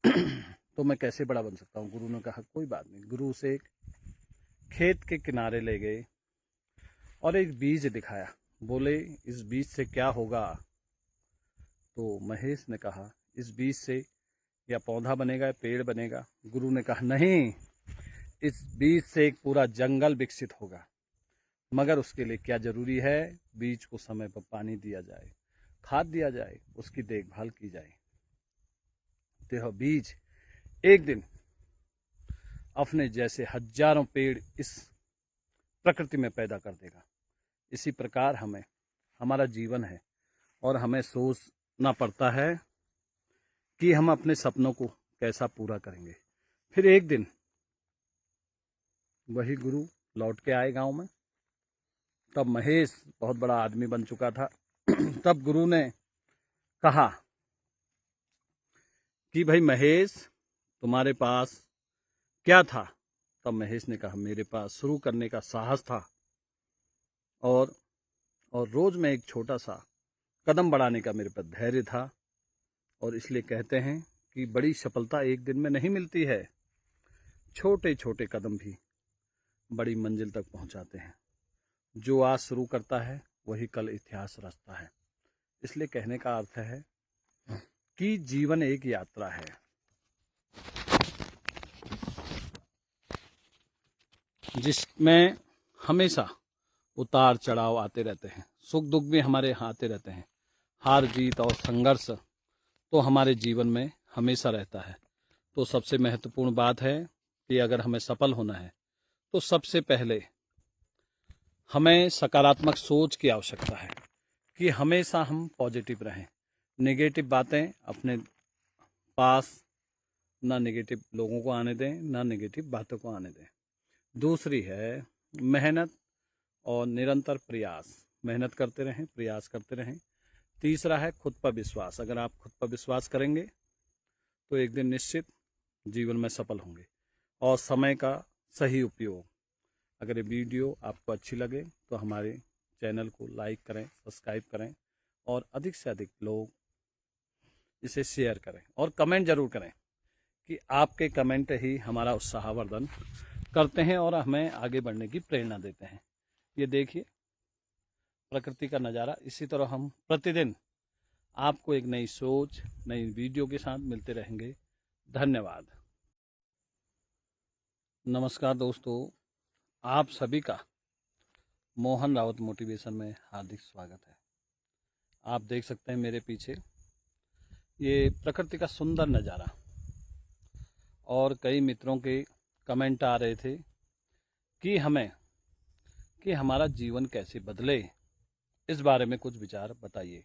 तो मैं कैसे बड़ा बन सकता हूँ। गुरु ने कहा कोई बात नहीं। गुरु उसे एक खेत के किनारे ले गए और एक बीज दिखाया, बोले इस बीज से क्या होगा? तो महेश ने कहा इस बीज से या पौधा बनेगा या पेड़ बनेगा। गुरु ने कहा नहीं, इस बीज से एक पूरा जंगल विकसित होगा, मगर उसके लिए क्या जरूरी है? बीज को समय पर पानी दिया जाए, खाद दिया जाए, उसकी देखभाल की जाए। तो यह बीज एक दिन अपने जैसे हजारों पेड़ इस प्रकृति में पैदा कर देगा। इसी प्रकार हमारा जीवन है और हमें सोचना पड़ता है कि हम अपने सपनों को कैसा पूरा करेंगे। फिर एक दिन वही गुरु लौट के आए गांव में। तब महेश बहुत बड़ा आदमी बन चुका था। तब गुरु ने कहा कि भाई महेश, तुम्हारे पास क्या था? तब महेश ने कहा मेरे पास शुरू करने का साहस था और रोज में एक छोटा सा कदम बढ़ाने का मेरे पास धैर्य था। और इसलिए कहते हैं कि बड़ी सफलता एक दिन में नहीं मिलती है, छोटे छोटे कदम भी बड़ी मंजिल तक पहुंचाते हैं। जो आज शुरू करता है वही कल इतिहास रचता है। इसलिए कहने का अर्थ है कि जीवन एक यात्रा है। जिसमें हमेशा उतार चढ़ाव आते रहते हैं, सुख दुख भी हमारे यहाँ आते रहते हैं, हार जीत और संघर्ष तो हमारे जीवन में हमेशा रहता है। तो सबसे महत्वपूर्ण बात है कि अगर हमें सफल होना है तो सबसे पहले हमें सकारात्मक सोच की आवश्यकता है कि हमेशा हम पॉजिटिव रहें। नेगेटिव बातें अपने पास ना नेगेटिव लोगों को आने दें, ना नेगेटिव बातों को आने दें। दूसरी है मेहनत और निरंतर प्रयास, मेहनत करते रहें, प्रयास करते रहें। तीसरा है खुद पर विश्वास। अगर आप खुद पर विश्वास करेंगे तो एक दिन निश्चित जीवन में सफल होंगे। और समय का सही उपयोग। अगर ये वीडियो आपको अच्छी लगे तो हमारे चैनल को लाइक करें, सब्सक्राइब करें और अधिक से अधिक लोग इसे शेयर करें और कमेंट जरूर करें कि आपके कमेंट ही हमारा उत्साहवर्धन करते हैं और हमें आगे बढ़ने की प्रेरणा देते हैं। ये देखिए प्रकृति का नज़ारा। इसी तरह हम प्रतिदिन आपको एक नई सोच, नई वीडियो के साथ मिलते रहेंगे। धन्यवाद। नमस्कार दोस्तों, आप सभी का मोहन रावत मोटिवेशन में हार्दिक स्वागत है। आप देख सकते हैं मेरे पीछे ये प्रकृति का सुंदर नज़ारा। और कई मित्रों के कमेंट आ रहे थे कि हमारा जीवन कैसे बदले, इस बारे में कुछ विचार बताइए।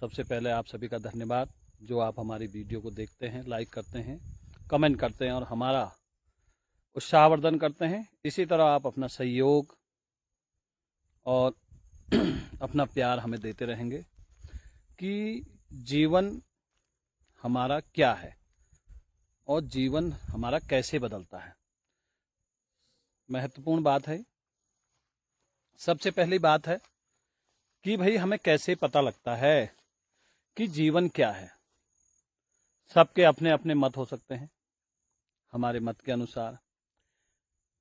सबसे पहले आप सभी का धन्यवाद जो आप हमारी वीडियो को देखते हैं, लाइक करते हैं, कमेंट करते हैं और हमारा उत्साहवर्धन करते हैं। इसी तरह आप अपना सहयोग और अपना प्यार हमें देते रहेंगे कि जीवन हमारा क्या है और जीवन हमारा कैसे बदलता है। महत्वपूर्ण बात है। सबसे पहली बात है कि भाई हमें कैसे पता लगता है कि जीवन क्या है। सबके अपने अपने मत हो सकते हैं। हमारे मत के अनुसार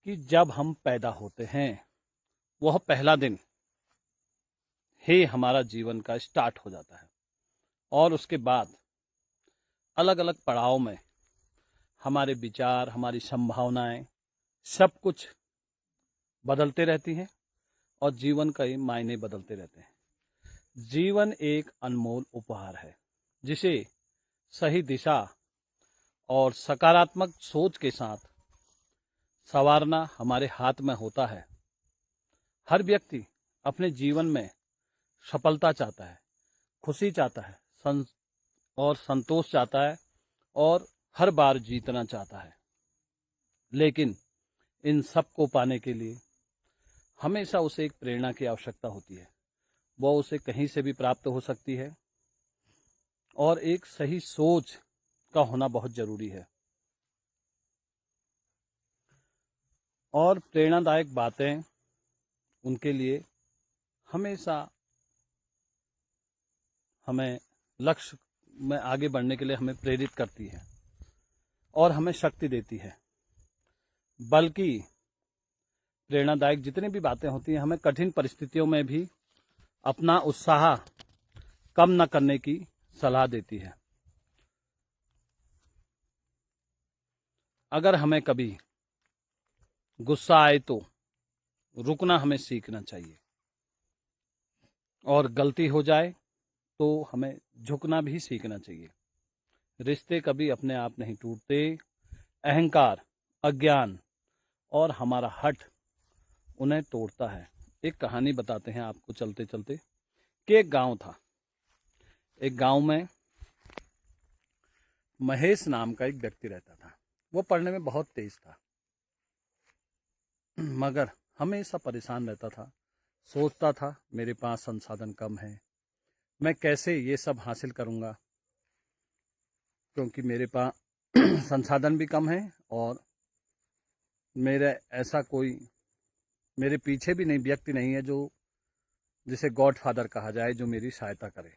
कि जब हम पैदा होते हैं वह पहला दिन ही हमारा जीवन का स्टार्ट हो जाता है और उसके बाद अलग अलग पड़ाव में हमारे विचार, हमारी संभावनाएं सब कुछ बदलते रहती हैं और जीवन का ही मायने बदलते रहते हैं। जीवन एक अनमोल उपहार है जिसे सही दिशा और सकारात्मक सोच के साथ संवारना हमारे हाथ में होता है। हर व्यक्ति अपने जीवन में सफलता चाहता है, खुशी चाहता है और संतोष चाहता है और हर बार जीतना चाहता है। लेकिन इन सब को पाने के लिए हमेशा उसे एक प्रेरणा की आवश्यकता होती है। वह उसे कहीं से भी प्राप्त हो सकती है और एक सही सोच का होना बहुत जरूरी है। और प्रेरणादायक बातें उनके लिए हमेशा हमें लक्ष्य में आगे बढ़ने के लिए हमें प्रेरित करती है और हमें शक्ति देती है। बल्कि प्रेरणादायक जितनी भी बातें होती हैं, हमें कठिन परिस्थितियों में भी अपना उत्साह कम न करने की सलाह देती है। अगर हमें कभी गुस्सा आए तो रुकना हमें सीखना चाहिए, और गलती हो जाए तो हमें झुकना भी सीखना चाहिए। रिश्ते कभी अपने आप नहीं टूटते। अहंकार, अज्ञान और हमारा हठ उन्हें तोड़ता है। एक कहानी बताते हैं आपको चलते चलते कि एक गांव था। एक गांव में महेश नाम का एक व्यक्ति रहता था। वो पढ़ने में बहुत तेज था, मगर हमेशा परेशान रहता था। सोचता था मेरे पास संसाधन कम है, मैं कैसे ये सब हासिल करूंगा, क्योंकि मेरे पास संसाधन भी कम है और मेरे ऐसा कोई मेरे पीछे भी नहीं व्यक्ति नहीं है जो जिसे गॉड फादर कहा जाए, जो मेरी सहायता करे।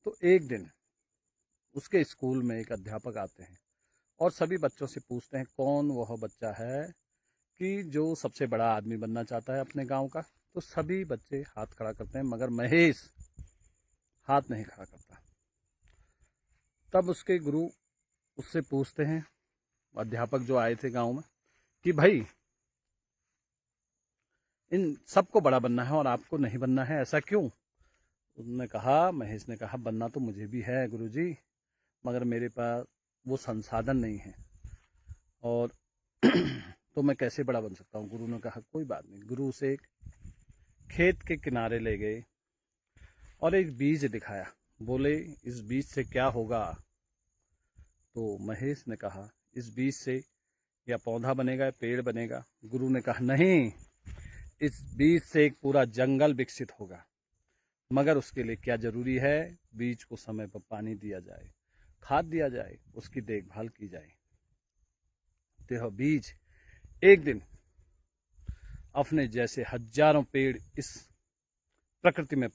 तो एक दिन उसके स्कूल में एक अध्यापक आते हैं और सभी बच्चों से पूछते हैं कौन वह बच्चा है कि जो सबसे बड़ा आदमी बनना चाहता है अपने गांव का। तो सभी बच्चे हाथ खड़ा करते हैं, मगर महेश हाथ नहीं खड़ा करता। तब उसके गुरु उससे पूछते हैं, अध्यापक जो आए थे गांव में, कि भाई इन सबको बड़ा बनना है और आपको नहीं बनना है, ऐसा क्यों? उन्होंने कहा, महेश ने कहा, बनना तो मुझे भी है गुरुजी, मगर मेरे पास वो संसाधन नहीं है और तो मैं कैसे बड़ा बन सकता हूँ। गुरु ने कहा कोई बात नहीं। गुरु से एक खेत के किनारे ले गए और एक बीज दिखाया। बोले इस बीज से क्या होगा? तो महेश ने कहा इस बीज से या पौधा बनेगा या पेड़ बनेगा। गुरु ने कहा नहीं, इस बीज से एक पूरा जंगल विकसित होगा, मगर उसके लिए क्या जरूरी है? बीज को समय पर पानी दिया जाए, खाद दिया जाए, उसकी देखभाल की जाए। तो यह बीज एक दिन अपने जैसे हजारों पेड़ इस प्रकृति में